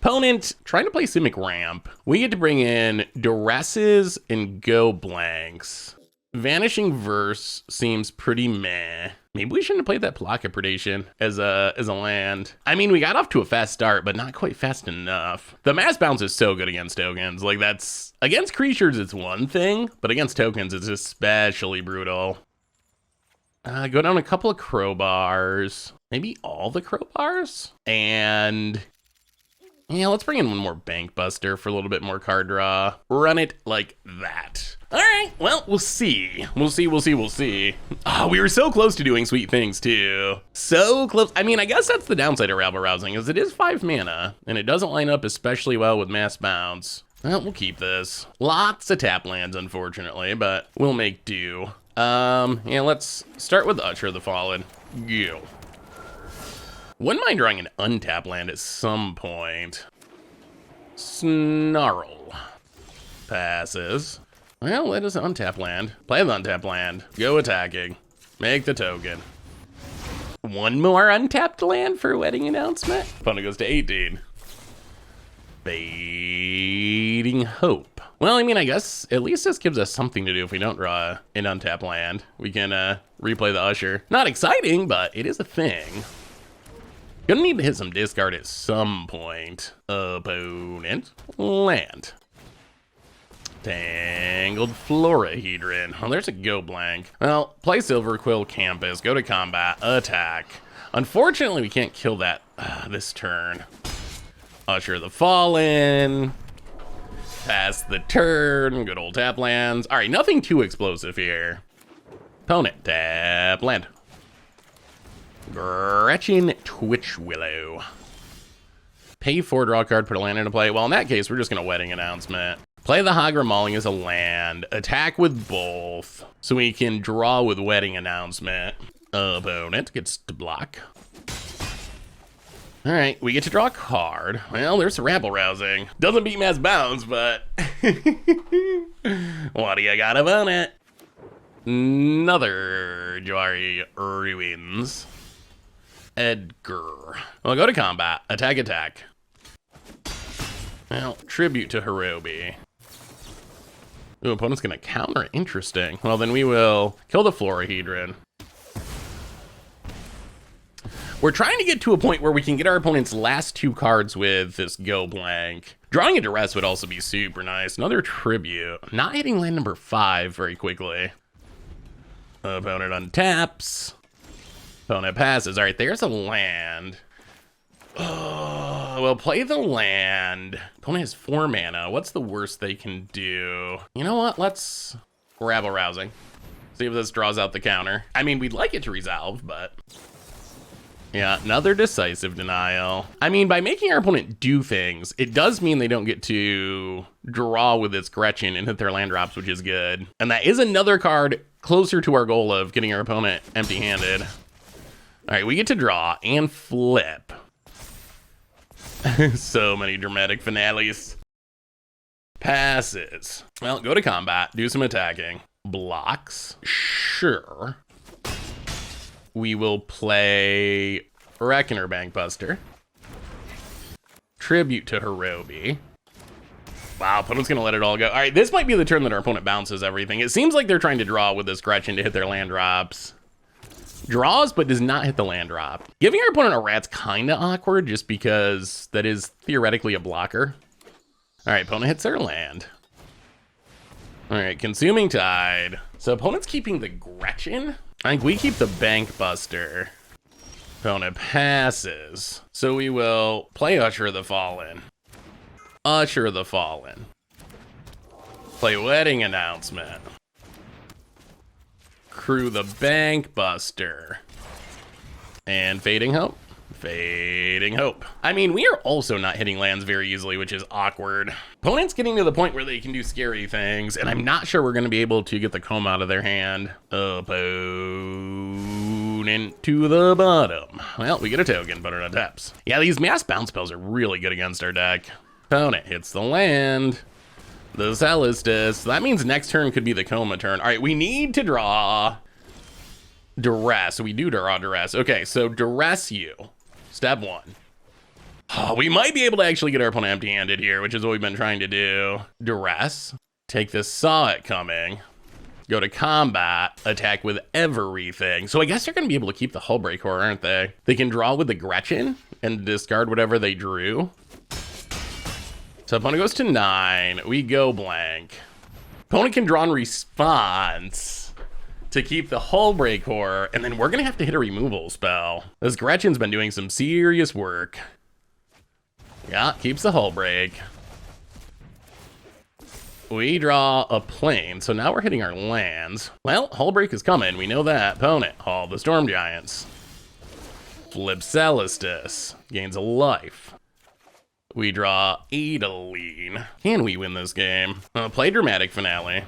Opponent trying to play Simic Ramp. We get to bring in Duresses and Go Blanks. Vanishing Verse seems pretty meh. Maybe we shouldn't have played that Plaka Predation as a land. I mean, we got off to a fast start, but not quite fast enough. The mass bounce is so good against tokens. Like, that's against creatures, it's one thing, but against tokens, it's especially brutal. Go down a couple of crowbars, maybe all the crowbars, and yeah, let's bring in one more Bank Buster for a little bit more card draw. Run it like that. All right, well, we'll see. We'll see. Oh, we were so close to doing sweet things too. So close. I mean, I guess that's the downside of Rabble Rousing, is it is 5 mana, and it doesn't line up especially well with Mass Bounce. Well, we'll keep this. Lots of tap lands, unfortunately, but we'll make do. Yeah, let's start with Usher the Fallen. Go. Wouldn't mind drawing an untap land at some point. Snarl. Passes. Well, let us untap land. Play the untap land. Go attacking. Make the token. One more untapped land for a wedding announcement. Opponent goes to 18. Fading Hope. Well, I mean, I guess at least this gives us something to do if we don't draw an untapped land. We can replay the Usher. Not exciting, but it is a thing. Gonna need to hit some discard at some point. Opponent. Land. Tangled Florahedron. Oh, there's a Go Blank. Well, play Silver Quill Campus, go to combat, attack. Unfortunately, we can't kill that this turn. Usher the Fallen. Pass the turn. Good old tap lands. All right, nothing too explosive here. Opponent, tap land. Gretchen Twitchwillow. Pay 4, draw a card, put a land into play. Well, in that case, we're just gonna wedding announcement. Play the Hagra Mauling as a land. Attack with both, so we can draw with wedding announcement. Opponent gets to block. All right, we get to draw a card. Well, there's Rabble Rousing. Doesn't beat Mass Bounce, but what do you got about it? Another Jwari Ruins. Edgar. Well, go to combat. Attack. Well, tribute to Hirobi. Ooh, opponent's gonna counter. Interesting. Well, then we will kill the Florahedron. We're trying to get to a point where we can get our opponent's last 2 cards with this Go Blank. Drawing a Duress would also be super nice. Another tribute. Not hitting land number 5 very quickly. Opponent untaps. Opponent passes. All right, there's a land. Oh, well, play the land. Opponent has 4 mana. What's the worst they can do? You know what? Let's Rabble Rousing. See if this draws out the counter. I mean, we'd like it to resolve, but yeah, another decisive denial. I mean, by making our opponent do things, it does mean they don't get to draw with this Gretchen and hit their land drops, which is good. And that is another card closer to our goal of getting our opponent empty-handed. All right, we get to draw and flip. So many dramatic finales. Passes. Well, go to combat, do some attacking. Blocks. Sure. We will play Reckoner Bankbuster. Tribute to Hirobi. Wow, opponent's gonna let it all go. All right, this might be the turn that our opponent bounces everything. It seems like they're trying to draw with this Gretchen to hit their land drops. Draws, but does not hit the land drop. Giving our opponent a rat's kind of awkward just because that is theoretically a blocker. All right, opponent hits their land. All right, Consuming Tide. So opponent's keeping the Gretchen. I think we keep the Bank Buster. Opponent passes. So we will play Usher the Fallen. Usher the Fallen. Play Wedding Announcement. Crew the Bank Buster. And Fading Hope. Fading Hope. I mean, we are also not hitting lands very easily, which is awkward. Opponent's getting to the point where they can do scary things, and I'm not sure we're going to be able to get the comb out of their hand. Opponent to the bottom. Well, we get a token, but it untaps. Yeah, these mass bounce spells are really good against our deck. Opponent hits the land. The Celestis. That means next turn could be the Coma turn. All right, we need to draw Duress. We do draw Duress. Okay, so Duress you. Step 1. Oh, we might be able to actually get our opponent empty-handed here, which is what we've been trying to do. Duress. Take this, saw it coming. Go to combat, attack with everything. So I guess they're going to be able to keep the Hullbreaker, aren't they? They can draw with the Gretchen and discard whatever they drew. So opponent goes to 9. We go blank. Opponent can draw in response to keep the Hullbreaker, and then we're going to have to hit a removal spell. This Gretchen's been doing some serious work. Yeah, keeps the Hullbreak. We draw a plane, so now we're hitting our lands. Well, Hullbreak is coming, we know that. Opponent, Hall the Storm Giants. Flip Celestis, gains a life. We draw Adeline. Can we win this game? Play Dramatic Finale.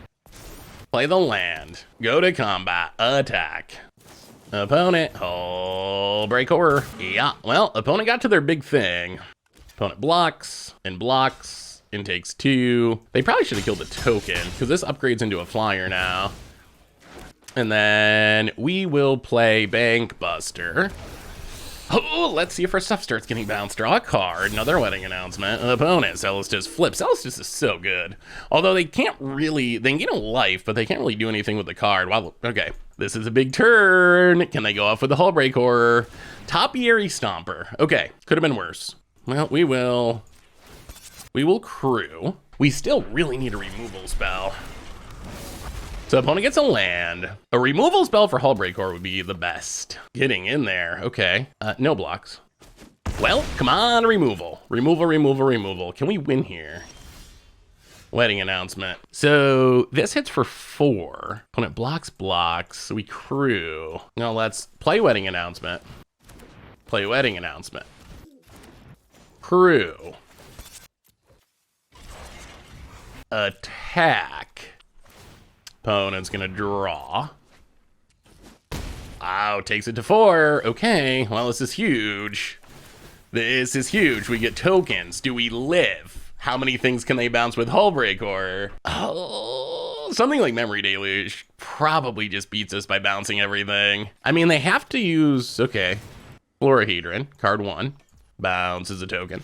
Play the land. Go to combat, attack. Opponent, Hullbreaker. Yeah, well, opponent got to their big thing. Opponent blocks and blocks. And takes 2. They probably should have killed the token because this upgrades into a flyer now. And then we will play Bank Buster. Oh, let's see if our stuff starts getting bounced. Draw a card. Another wedding announcement. Opponent, Celestis flip. Celestis is so good. Although they can't really, they can get a life, but they can't really do anything with the card. Wow, okay. This is a big turn. Can they go off with the Hullbreaker? Topiary Stomper. Okay, could have been worse. Well, we will crew. We still really need a removal spell. So opponent gets a land. A removal spell for Hullbreaker would be the best. Getting in there, okay. No blocks. Well, come on, removal. Removal. Can we win here? Wedding announcement. So this hits for 4. Opponent blocks. We crew. Now let's play wedding announcement. Play wedding announcement. Crew. Attack. Opponent's gonna draw. Oh, takes it to 4. Okay, well, this is huge. This is huge. We get tokens. Do we live? How many things can they bounce with Hullbreaker? Oh, something like Memory Deluge probably just beats us by bouncing everything. I mean, they have to use, okay, Florahedron, card 1, bounces a token.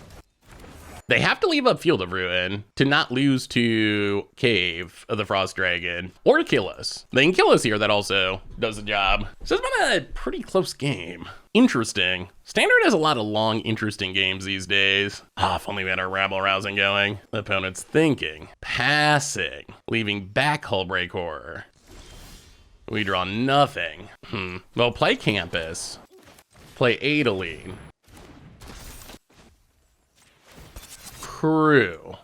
They have to leave up Field of Ruin to not lose to Cave of the Frost Dragon or kill us. They can kill us here. That also does the job. So it's been a pretty close game. Interesting. Standard has a lot of long, interesting games these days. If only we had our Rabble Rousing going. The opponent's thinking. Passing. Leaving back Hullbreaker. We draw nothing. Well, play Campus. Play Adeline. Crew.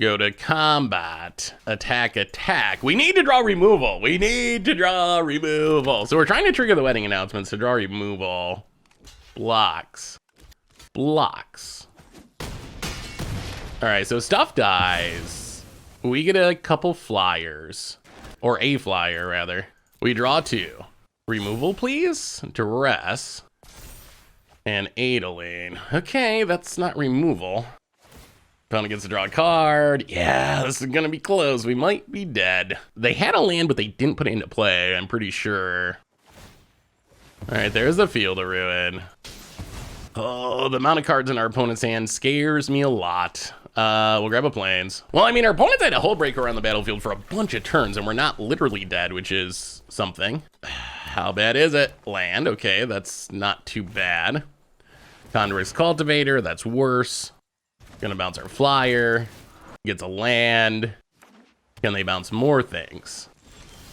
Go to combat. Attack. We need to draw removal. So we're trying to trigger the wedding announcements to draw removal. Blocks. All right, so stuff dies. We get a couple flyers. Or a flyer, rather. We draw 2. Removal, please. Duress. And Adeline. Okay, that's not removal. Opponent gets to draw a card. Yeah, this is gonna be close. We might be dead. They had a land, but they didn't put it into play, I'm pretty sure. All right, there's the Field of Ruin. Oh, the amount of cards in our opponent's hand scares me a lot. We'll grab a plains. Well, I mean, our opponent had a Hullbreaker on the battlefield for a bunch of turns, and we're not literally dead, which is something. How bad is it? Land, okay, that's not too bad. Condor's Cultivator, that's worse. Gonna bounce our flyer. Gets a land. Can they bounce more things?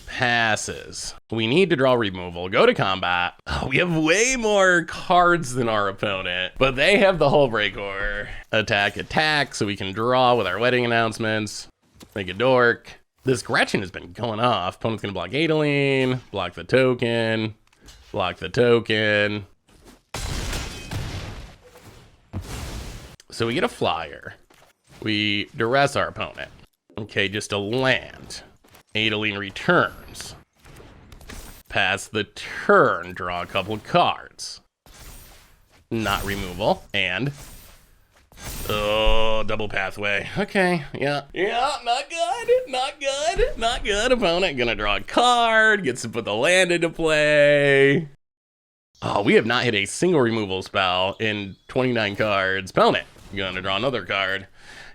Passes. We need to draw removal. Go to combat. Oh, we have way more cards than our opponent, but they have the Hullbreaker. Attack, so we can draw with our wedding announcements. Make a dork. This Gretchen has been going off. Opponent's gonna block Adeline, block the token, block the token. So we get a flyer. We duress our opponent. Okay, just a land. Adeline returns. Pass the turn, draw a couple of cards. Not removal, and Oh, double pathway. Okay, yeah. Yeah, not good, not good, not good. Opponent gonna draw a card, gets to put the land into play. Oh, we have not hit a single removal spell in 29 cards. Opponent gonna draw another card.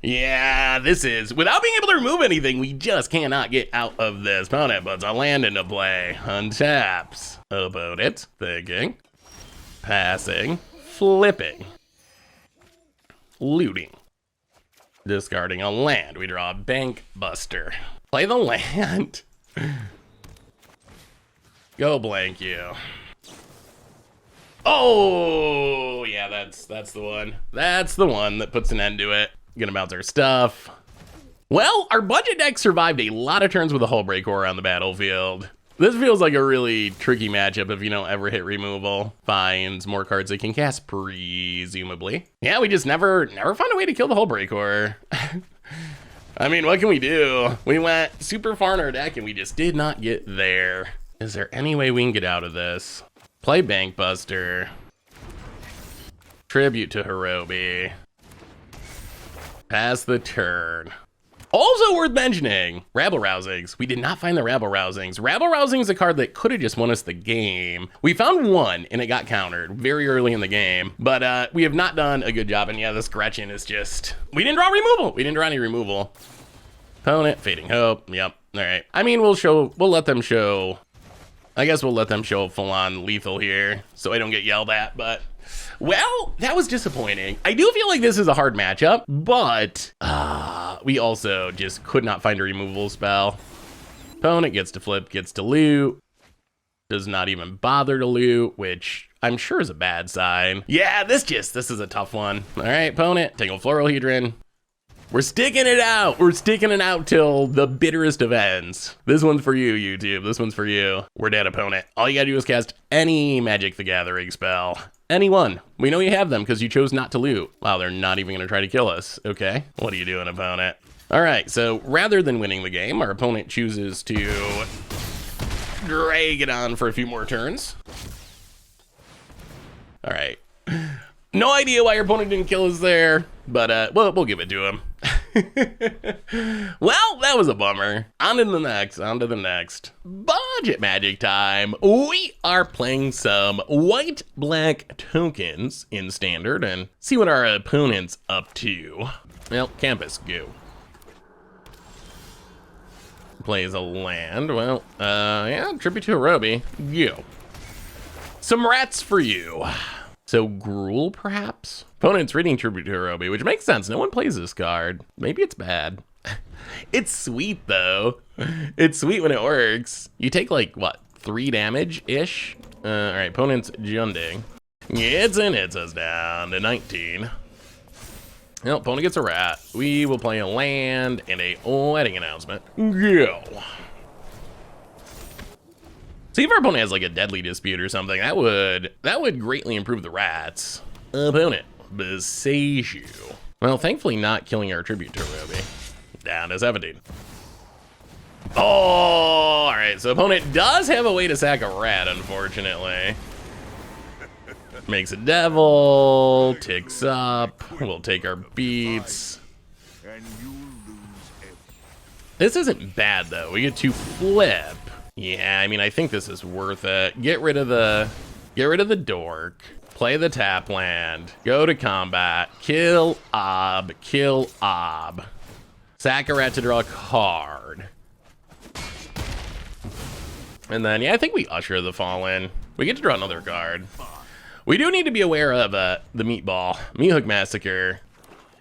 Yeah, this is, without being able to remove anything, we just cannot get out of this. Opponent puts a land into play, untaps. Opponent thinking, passing, flipping, looting, discarding a land. We draw a Bank Buster. Play the land. Go blank you. Oh, yeah, that's the one. That's the one that puts an end to it. Gonna bounce our stuff. Well, our budget deck survived a lot of turns with a Hullbreaker around the battlefield. This feels like a really tricky matchup if you don't ever hit removal. Finds more cards they can cast, presumably. Yeah, we just never found a way to kill the Hullbreaker. I mean, what can we do? We went super far in our deck and we just did not get there. Is there any way we can get out of this? Play Bank Buster. Tribute to Hirobi. Pass the turn. Also worth mentioning, Rabble Rousings. We did not find the Rabble Rousings. Rabble Rousing is a card that could have just won us the game. We found one and it got countered very early in the game, but we have not done a good job. And yeah, this Gretchen is just, we didn't draw removal. We didn't draw any removal. Opponent, Fading Hope. Yep, all right. I mean, we'll let them show, I guess we'll let them show full on lethal here so I don't get yelled at, but well, that was disappointing. I do feel like this is a hard matchup, but we also just could not find a removal spell. Opponent gets to flip, gets to loot, does not even bother to loot, which I'm sure is a bad sign. Yeah, this is a tough one. All right, opponent, Tangle Floral Hedron. We're sticking it out. We're sticking it out till the bitterest of ends. This one's for you, YouTube. This one's for you. We're dead, opponent. All you gotta do is cast any Magic the Gathering spell. Anyone. We know you have them because you chose not to loot. Wow, they're not even gonna try to kill us. Okay, what are you doing, opponent? All right, so rather than winning the game, our opponent chooses to drag it on for a few more turns. All right. No idea why your opponent didn't kill us there, but we'll give it to him. Well, that was a bummer. On to the next, on to the next. Budget Magic time. We are playing some white-black tokens in Standard and see what our opponent's up to. Well, Campus, go. Plays a land. Well, yeah, tribute to Hirobi. Go. Some rats for you. So Gruul, perhaps? Opponent's reading Tribute to Hirobi, which makes sense. No one plays this card. Maybe it's bad. It's sweet, though. It's sweet when it works. You take, like, what, 3 damage-ish? All right, opponent's Junding. It's us down to 19. Well, opponent gets a rat. We will play a land and a wedding announcement. Go. See if our opponent has like a deadly dispute or something. That would greatly improve the rats. Opponent, besiege you. Well, thankfully not killing our tribute to Hirobi. Down to 17. Oh, all right. So opponent does have a way to sack a rat, unfortunately. Makes a devil, ticks up. We'll take our beats. This isn't bad though. We get to flip. Yeah, I mean, I think this is worth it. Get rid of the dork. Play the tap land. Go to combat. Kill Ob. Kill Ob. Sack a rat to draw a card. And then, yeah, I think we Usher the Fallen. We get to draw another card. We do need to be aware of the Meatball. Meat Hook Massacre.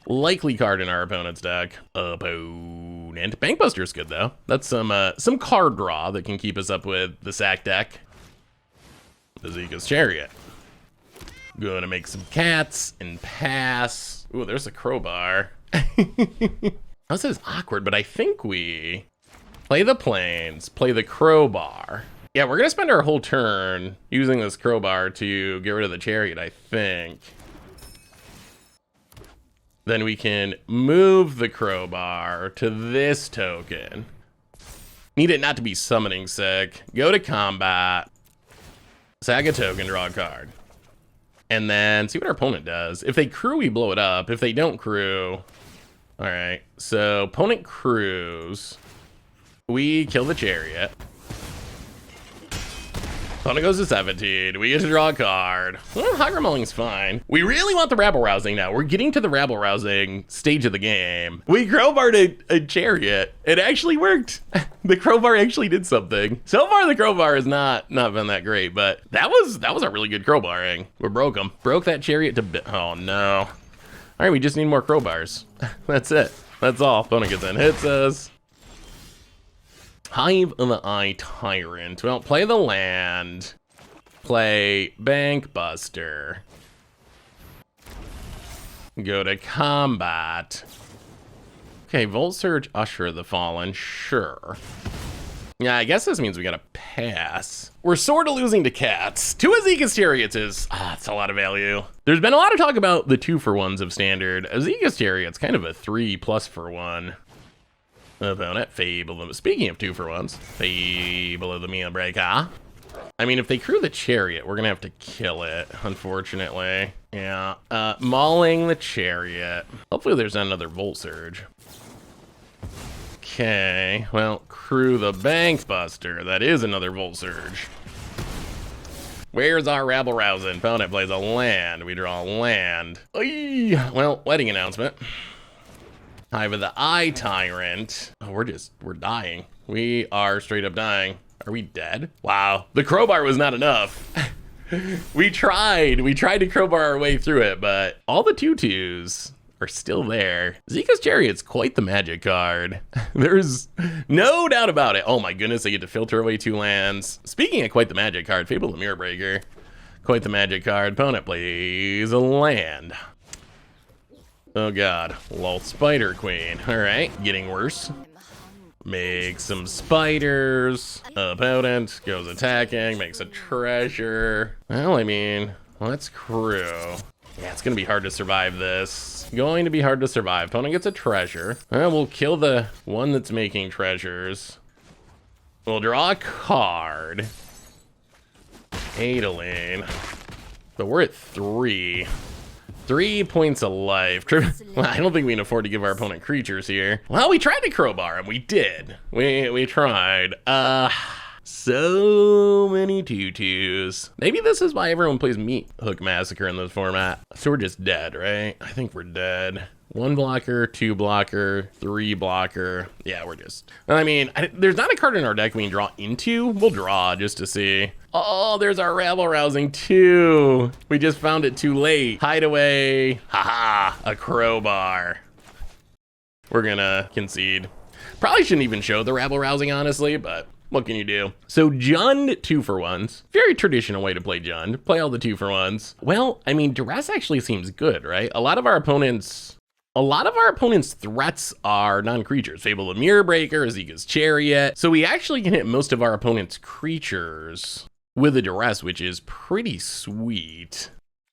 Likely card in our opponent's deck. Opponent. Bankbuster's good though. That's some card draw that can keep us up with the sack deck. The Zika's Chariot. Gonna make some cats and pass. Ooh, there's a crowbar. This is awkward, but I think we play the plains, play the crowbar. Yeah, we're gonna spend our whole turn using this crowbar to get rid of the chariot, I think. Then we can move the crowbar to this token. Need it not to be summoning sick. Go to combat. Sack a token, draw a card. and then see what our opponent does. If they crew, we blow it up. If they don't crew, all right. So opponent crews, we kill the chariot. Opponent goes to 17. We get to draw a card. Well, high remodeling's fine. We really want the Rabble Rousing now. We're getting to the Rabble Rousing stage of the game. We crowbarred a chariot. It actually worked. The crowbar actually did something. So far, the crowbar has not been that great, but that was a really good crowbarring. We broke them. Broke that chariot to bit. Oh no. All right, we just need more crowbars. That's it. That's all. Opponent gets in, hits us. Hive of the Eye Tyrant. Well, play the land. Play Bank Buster. Go to combat. Okay, Volt Surge, Usher the Fallen, sure. Yeah, I guess this means we gotta pass. We're sort of losing to cats. 2 Azeka's Chariots is, it's a lot of value. There's been a lot of talk about the 2-for-1s of standard. Azeka's Chariot's kind of a 3+for-1. Opponent, Fable. Speaking of 2-for-1s, Fable of the Meal Breaker. I mean, if they crew the chariot, we're gonna have to kill it, unfortunately. Yeah, mauling the chariot. Hopefully there's not another Volt Surge. Okay, well, crew the Bank Buster. That is another Volt Surge. Where's our Rabble Rousing? Opponent plays a land. We draw a land. Oy. Well, wedding announcement. Hive of the Eye Tyrant. Oh, we're dying. We are straight up dying. Are we dead? Wow, the crowbar was not enough. We tried to crowbar our way through it, but all the 2/2s are still there. Zika's Chariot's quite the magic card. There's no doubt about it. Oh my goodness, they get to filter away 2 lands. Speaking of quite the magic card, Fable of the Mirror Breaker. Quite the magic card. Opponent plays a land. Oh god, lol, Spider Queen. All right, getting worse. Make some spiders. Opponent goes attacking, makes a treasure. Well, I mean, let's crew. Yeah, it's gonna be hard to survive this. Going to be hard to survive. Opponent gets a treasure. We'll kill the one that's making treasures. We'll draw a card. Adeline. But we're at 3. 3 points of life. Well, I don't think we can afford to give our opponent creatures here. Well, we tried to crowbar him. We did. We tried. So many 2/2s. Maybe this is why everyone plays Meat Hook Massacre in this format. So we're just dead, right? I think we're dead. 1 blocker, 2 blocker, 3 blocker. Yeah, we're just... I mean, there's not a card in our deck we can draw into. We'll draw just to see. Oh, there's our Rabble Rousing 2. We just found it too late. Hideaway. Haha, a crowbar. We're gonna concede. Probably shouldn't even show the Rabble Rousing, honestly, but what can you do? So Jund 2-for-1s. Very traditional way to play Jund. Play all the 2-for-1s. Well, I mean, Duress actually seems good, right? A lot of our opponents' threats are non-creatures. Fable of the Mirror Breaker, Azeka's Chariot. So we actually can hit most of our opponent's creatures with a Duress, which is pretty sweet.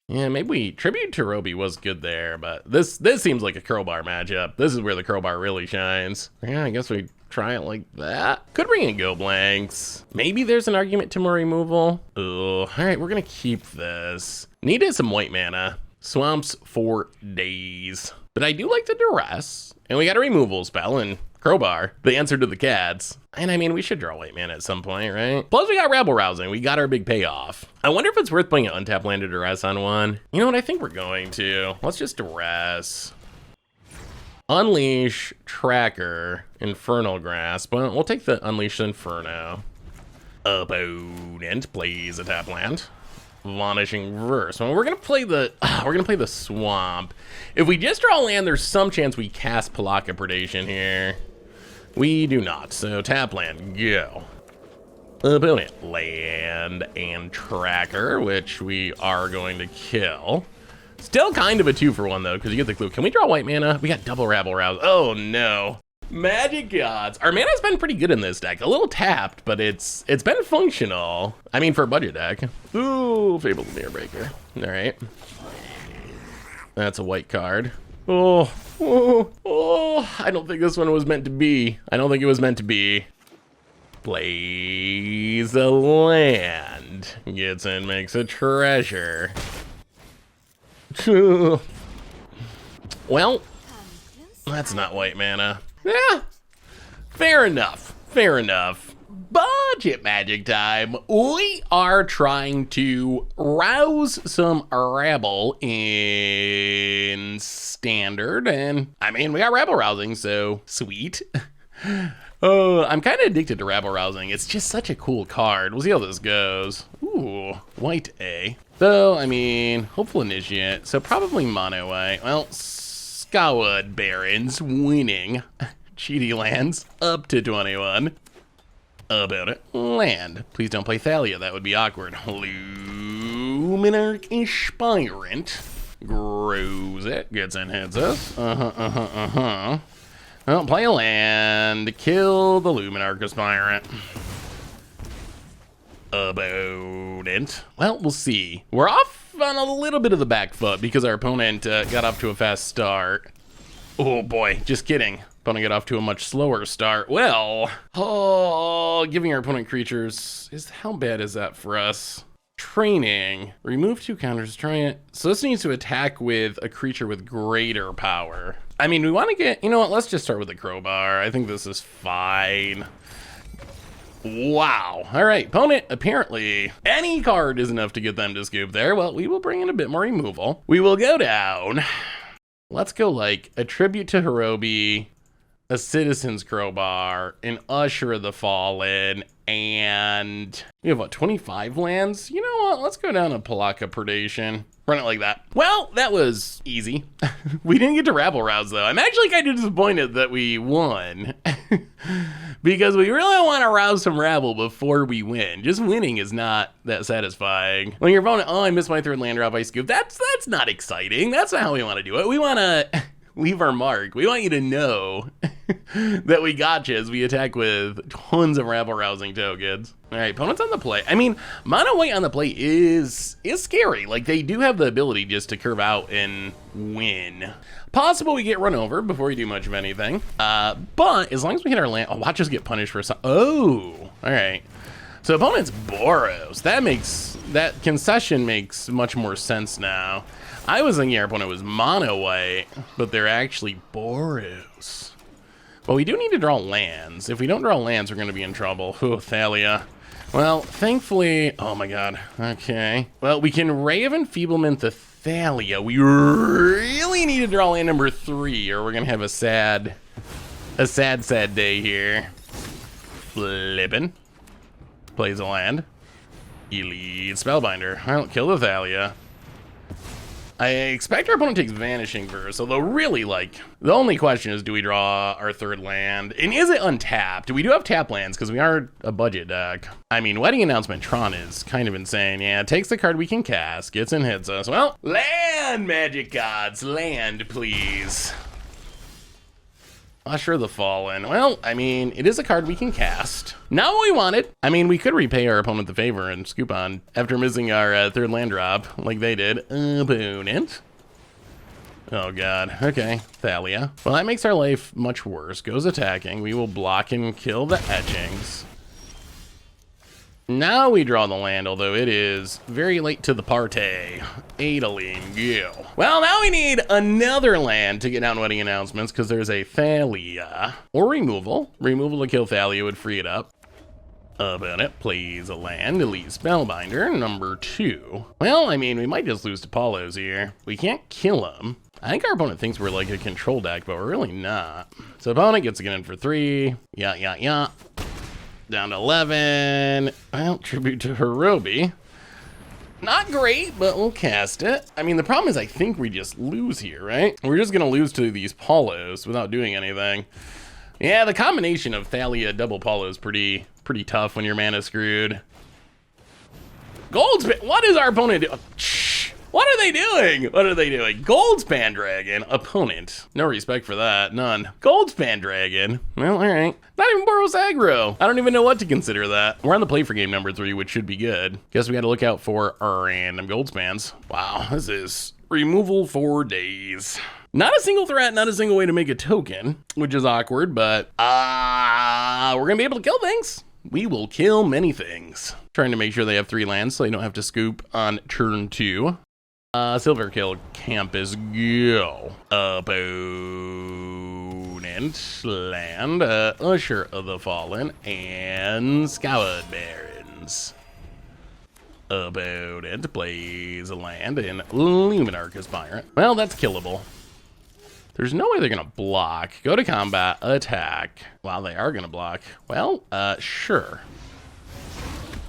Yeah, maybe Tribute to Roby was good there, but this seems like a crowbar matchup. This is where the crowbar really shines. Yeah, I guess we try it like that. Could bring in Go Blanks. Maybe there's an argument to more removal. Oh, all right, we're gonna keep this. Needed some white mana. Swamps for days. But I do like the Duress, and we got a removal spell and crowbar, the answer to the cats. And I mean, we should draw white mana at some point, right? Plus we got Rabble Rousing, we got our big payoff. I wonder if it's worth putting an untapped land to Duress on one. You know what, I think we're going to. Let's just Duress. Unleash, Tracker, Infernal Grasp. Well, we'll take the Unleash Inferno. Opponent plays a tap land. Vanishing Verse. Well, we're gonna play the Swamp. If we just draw land, there's some chance we cast Palaka Predation here. We do not, so tap land, go. Opponent, land and Tracker, which we are going to kill. Still kind of a 2-for-1 though, because you get the clue. Can we draw white mana? We got double Rabble Rouse. Oh no. Magic gods. Our mana's been pretty good in this deck. A little tapped, but it's been functional. I mean, for a budget deck. Ooh, Fable of the Mirror Breaker. All right. That's a white card. Oh, I don't think this one was meant to be. I don't think it was meant to be. Plays a land. Gets in, makes a treasure. Well, that's not white mana. Yeah, fair enough. Fair enough. Budget magic time. We are trying to rouse some rabble in standard, and I mean, we got rabble rousing, so sweet. Oh, I'm kind of addicted to Rabble Rousing. It's just such a cool card. We'll see how this goes. Ooh, white A. Though, I mean, hopeful initiate, so probably mono white. Well, Skawwood Barons winning. Cheaty lands up to 21. About it. Land. Please don't play Thalia, that would be awkward. Luminarch Inspirant. Grows it, gets in, hits us. Well, play a land, kill the Luminarch Aspirant. About it. Well, we'll see. We're off on a little bit of the back foot because our opponent got off to a fast start. Oh boy, just kidding. Opponent got off to a much slower start. Well, giving our opponent creatures, how bad is that for us? Training, remove 2 counters, try it. So this needs to attack with a creature with greater power. I mean, we want to get, you know what, let's just start with the crowbar. I think this is fine. Wow. All right, opponent, apparently any card is enough to get them to scoop there. Well, we will bring in a bit more removal. We will go down. Let's go like a Tribute to Hirobi, a Citizen's Crowbar, an Usher of the Fallen, and we have what, 25 lands? You know what, let's go down to Palaka Predation. Run it like that. Well, that was easy. We didn't get to Rabble Rouse though. I'm actually kind of disappointed that we won because we really want to rouse some rabble before we win. Just winning is not that satisfying. When your opponent, oh, I missed my 3rd land drop, I scoop. That's not exciting. That's not how we want to do it. We want to leave our mark. We want you to know that we got you as we attack with tons of Rabble Rousing tokens. All right, opponent's on the play. I mean, mono white on the play is scary. Like, they do have the ability just to curve out and win. Possible we get run over before we do much of anything. But as long as we hit our land, watch us get punished for some. Oh, all right. So opponent's Boros. That concession makes much more sense now. I was thinking our opponent was mono white, but they're actually Boros. Well, we do need to draw lands. If we don't draw lands, we're going to be in trouble. Oh, Thalia. Well, thankfully, oh my god, okay. Well, we can Ray of Enfeeblement the Thalia. We really need to draw land number 3, or we're going to have a sad day here. Flippin'. Plays a land. Elite Spellbinder. I don't kill the Thalia. I expect our opponent takes Vanishing Verse, although really, like, the only question is, do we draw our 3rd land? And is it untapped? We do have tap lands, because we are a budget deck. I mean, Wedding Announcement Tron is kind of insane. Yeah, it takes the card we can cast, gets and hits us. Well, land, magic gods, land, please. Usher of the Fallen. Well, I mean, it is a card we can cast. Not what we wanted. I mean, we could repay our opponent the favor and scoop on after missing our 3rd land drop, like they did. Opponent. Oh god. Okay, Thalia. Well, that makes our life much worse. Goes attacking. We will block and kill the etchings. Now we draw the land, although it is very late to the party. Adeline, go. Well, now we need another land to get down Wedding Announcements, because there's a Thalia. Or removal. Removal to kill Thalia would free it up. About it, plays a land, Elite Spellbinder, number 2. Well, I mean, we might just lose to Paulos here. We can't kill him. I think our opponent thinks we're like a control deck, but we're really not. So opponent gets to get in for 3. Yeah. Down to 11. Well, Tribute to Hirobi. Not great, but we'll cast it. I mean, the problem is I think we just lose here, right? We're just going to lose to these Paulos without doing anything. Yeah, the combination of Thalia double Paulo is pretty tough when your mana screwed. Goldspan, what is our opponent doing? What are they doing? What are they doing? Goldspan Dragon, opponent. No respect for that, none. Goldspan Dragon, well, all right. Not even Boros aggro. I don't even know what to consider that. We're on the play for game number 3, which should be good. Guess we gotta look out for random Goldspans. Wow, this is removal for days. Not a single threat, not a single way to make a token, which is awkward, but we're gonna be able to kill things. We will kill many things. Trying to make sure they have 3 lands so they don't have to scoop on turn 2. Silver kill campus go. Opponent land, Usher of the Fallen, and Scoured Barons. Opponent plays a land in Luminarch Aspirant. Well, that's killable. There's no way they're gonna block. Go to combat, attack. Wow, they are gonna block. Well, sure.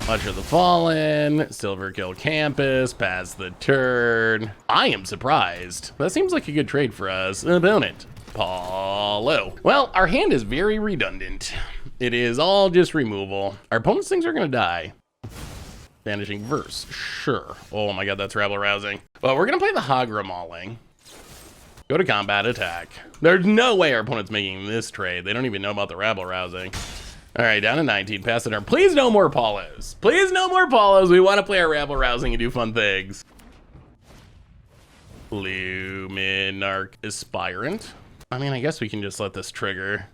Usher the Fallen, Silver kill campus, pass the turn. I am surprised. That seems like a good trade for us. Opponent, Paulo. Well, our hand is very redundant. It is all just removal. Our opponent's things are gonna die. Vanishing Verse, sure. Oh my god, that's Rabble Rousing. Well, we're gonna play the Hagra Mauling. Go to combat, attack. There's no way our opponent's making this trade. They don't even know about the Rabble Rousing. All right, down to 19, pass the turn. Please no more Paulos. Please no more Paulos. We want to play our Rabble Rousing and do fun things. Luminarch Aspirant. I mean, I guess we can just let this trigger.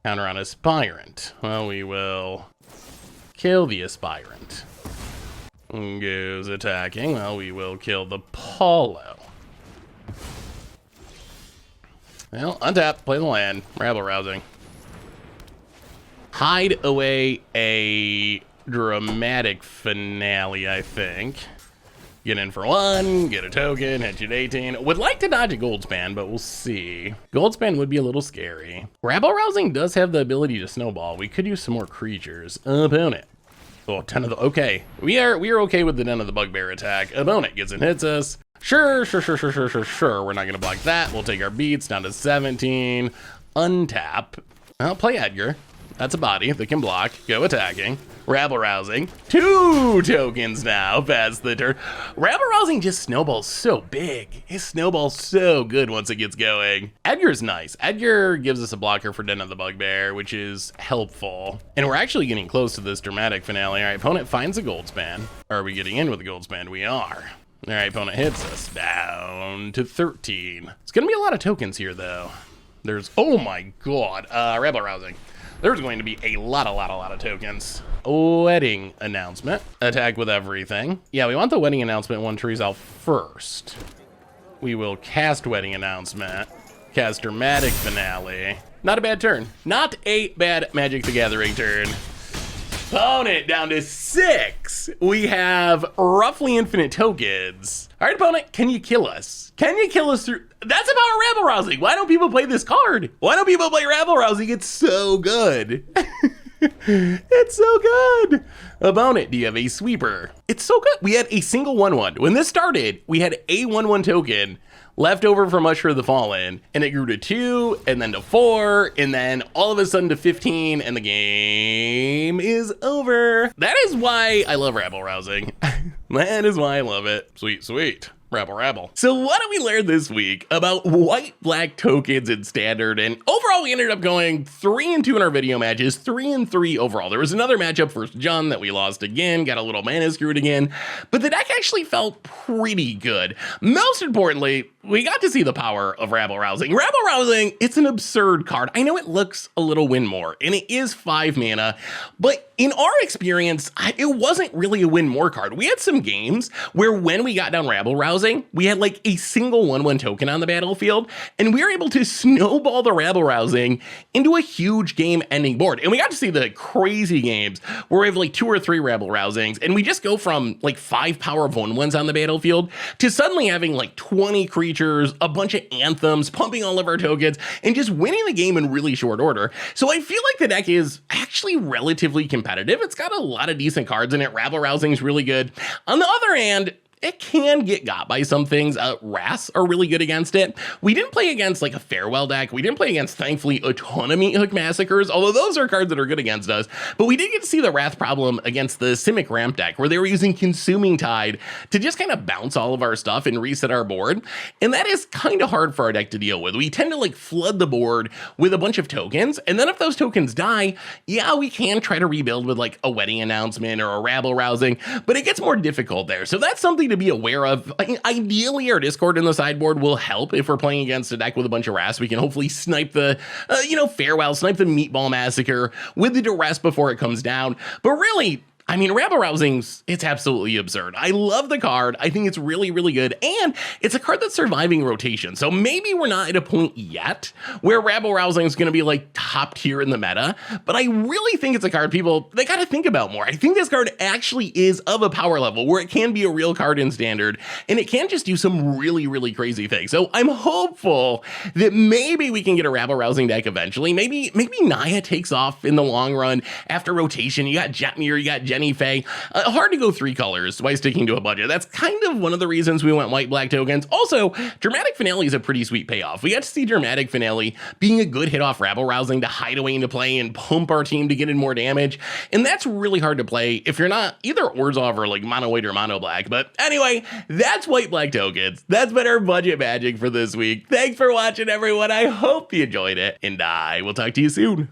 Counter on Aspirant. Well, we will kill the Aspirant. Goes attacking. Well, we will kill the Paulo. Well, untap, play the land. Rabble Rousing. Hide away a dramatic finale, I think. Get in for 1, get a token, hit you at 18. Would like to dodge a Goldspan, but we'll see. Goldspan would be a little scary. Rabble Rousing does have the ability to snowball. We could use some more creatures. Opponent. Oh, 10 of the, okay. We are okay with the 10 of the Bugbear attack. Opponent gets and hits us. Sure. We're not gonna block that. We'll take our beats down to 17. Untap. I'll play Edgar. That's a body that can block. Go attacking. Rabble Rousing. 2 tokens now. Pass the turn. Rabble Rousing just snowballs so big. It snowballs so good once it gets going. Edgar's nice. Edgar gives us a blocker for Den of the Bugbear, which is helpful. And we're actually getting close to this dramatic finale. All right, opponent finds a Goldspan. Are we getting in with a Goldspan? We are. All right, opponent hits us down to 13. It's gonna be a lot of tokens here though. There's, oh my God, Rabble Rousing. There's going to be a lot of tokens. Wedding announcement. Attack with everything. Yeah, we want the wedding announcement one to resolve first. We will cast wedding announcement. Cast dramatic finale. Not a bad turn. Not a bad Magic the Gathering turn. Opponent down to 6. We have roughly infinite tokens. All right, opponent, can you kill us? Can you kill us through? That's about Rabble Rousing. Why don't people play this card? Why don't people play Rabble Rousing? It's so good. It's so good. Opponent, do you have a sweeper? It's so good. We had a single 1/1. When this started, we had a 1/1 token left over from Usher of the Fallen, and it grew to 2, and then to 4, and then all of a sudden to 15, and the game is over. That is why I love Rabble Rousing. That is why I love it. Sweet, sweet. Rabble. So what did we learn this week about white-black tokens in Standard? And overall, we ended up going 3-2 in our video matches, 3-3 overall. There was another matchup for John that we lost again, got a little mana screwed again, but the deck actually felt pretty good. Most importantly, we got to see the power of Rabble Rousing. Rabble Rousing, it's an absurd card. I know it looks a little win more, and it is 5 mana, but in our experience, it wasn't really a win more card. We had some games where when we got down Rabble Rousing, we had like a single 1/1 token on the battlefield, and we were able to snowball the Rabble Rousing into a huge game-ending board. And we got to see the crazy games where we have like 2 or 3 Rabble Rousings, and we just go from like 5 power of 1/1s on the battlefield to suddenly having like 20 creatures, a bunch of anthems, pumping all of our tokens, and just winning the game in really short order. So I feel like the deck is actually relatively competitive. It's got a lot of decent cards in it. Rabble Rousing is really good. On the other hand, it can get got by some things. Wraths are really good against it. We didn't play against like a Farewell deck. We didn't play against, thankfully, a ton of Meat Hook Massacres, although those are cards that are good against us. But we did get to see the Wrath problem against the Simic Ramp deck, where they were using Consuming Tide to just kind of bounce all of our stuff and reset our board. And that is kind of hard for our deck to deal with. We tend to like flood the board with a bunch of tokens. And then if those tokens die, yeah, we can try to rebuild with like a Wedding Announcement or a Rabble Rousing, but it gets more difficult there. So that's something to be aware of. Ideally, our Discord in the sideboard will help if we're playing against a deck with a bunch of Wraths. We can hopefully snipe the, Farewell, snipe the Meatball Massacre with the Duress before it comes down. But really, I mean, Rabble Rousing's, it's absolutely absurd. I love the card. I think it's really, really good. And it's a card that's surviving rotation. So maybe we're not at a point yet where Rabble Rousing is going to be like top tier in the meta. But I really think it's a card they got to think about more. I think this card actually is of a power level where it can be a real card in standard. And it can just do some really, really crazy things. So I'm hopeful that maybe we can get a Rabble Rousing deck eventually. Maybe Naya takes off in the long run after rotation. You got Jetmir, you got Jenny Faye. Hard to go 3 colors by sticking to a budget. That's kind of one of the reasons we went white-black tokens. Also, Dramatic Finale is a pretty sweet payoff. We got to see Dramatic Finale being a good hit off Rabble Rousing to hide away into play and pump our team to get in more damage. And that's really hard to play if you're not either Orzhov or like mono white or mono black. But anyway, that's white-black tokens. That's been our budget magic for this week. Thanks for watching, everyone. I hope you enjoyed it, and I will talk to you soon.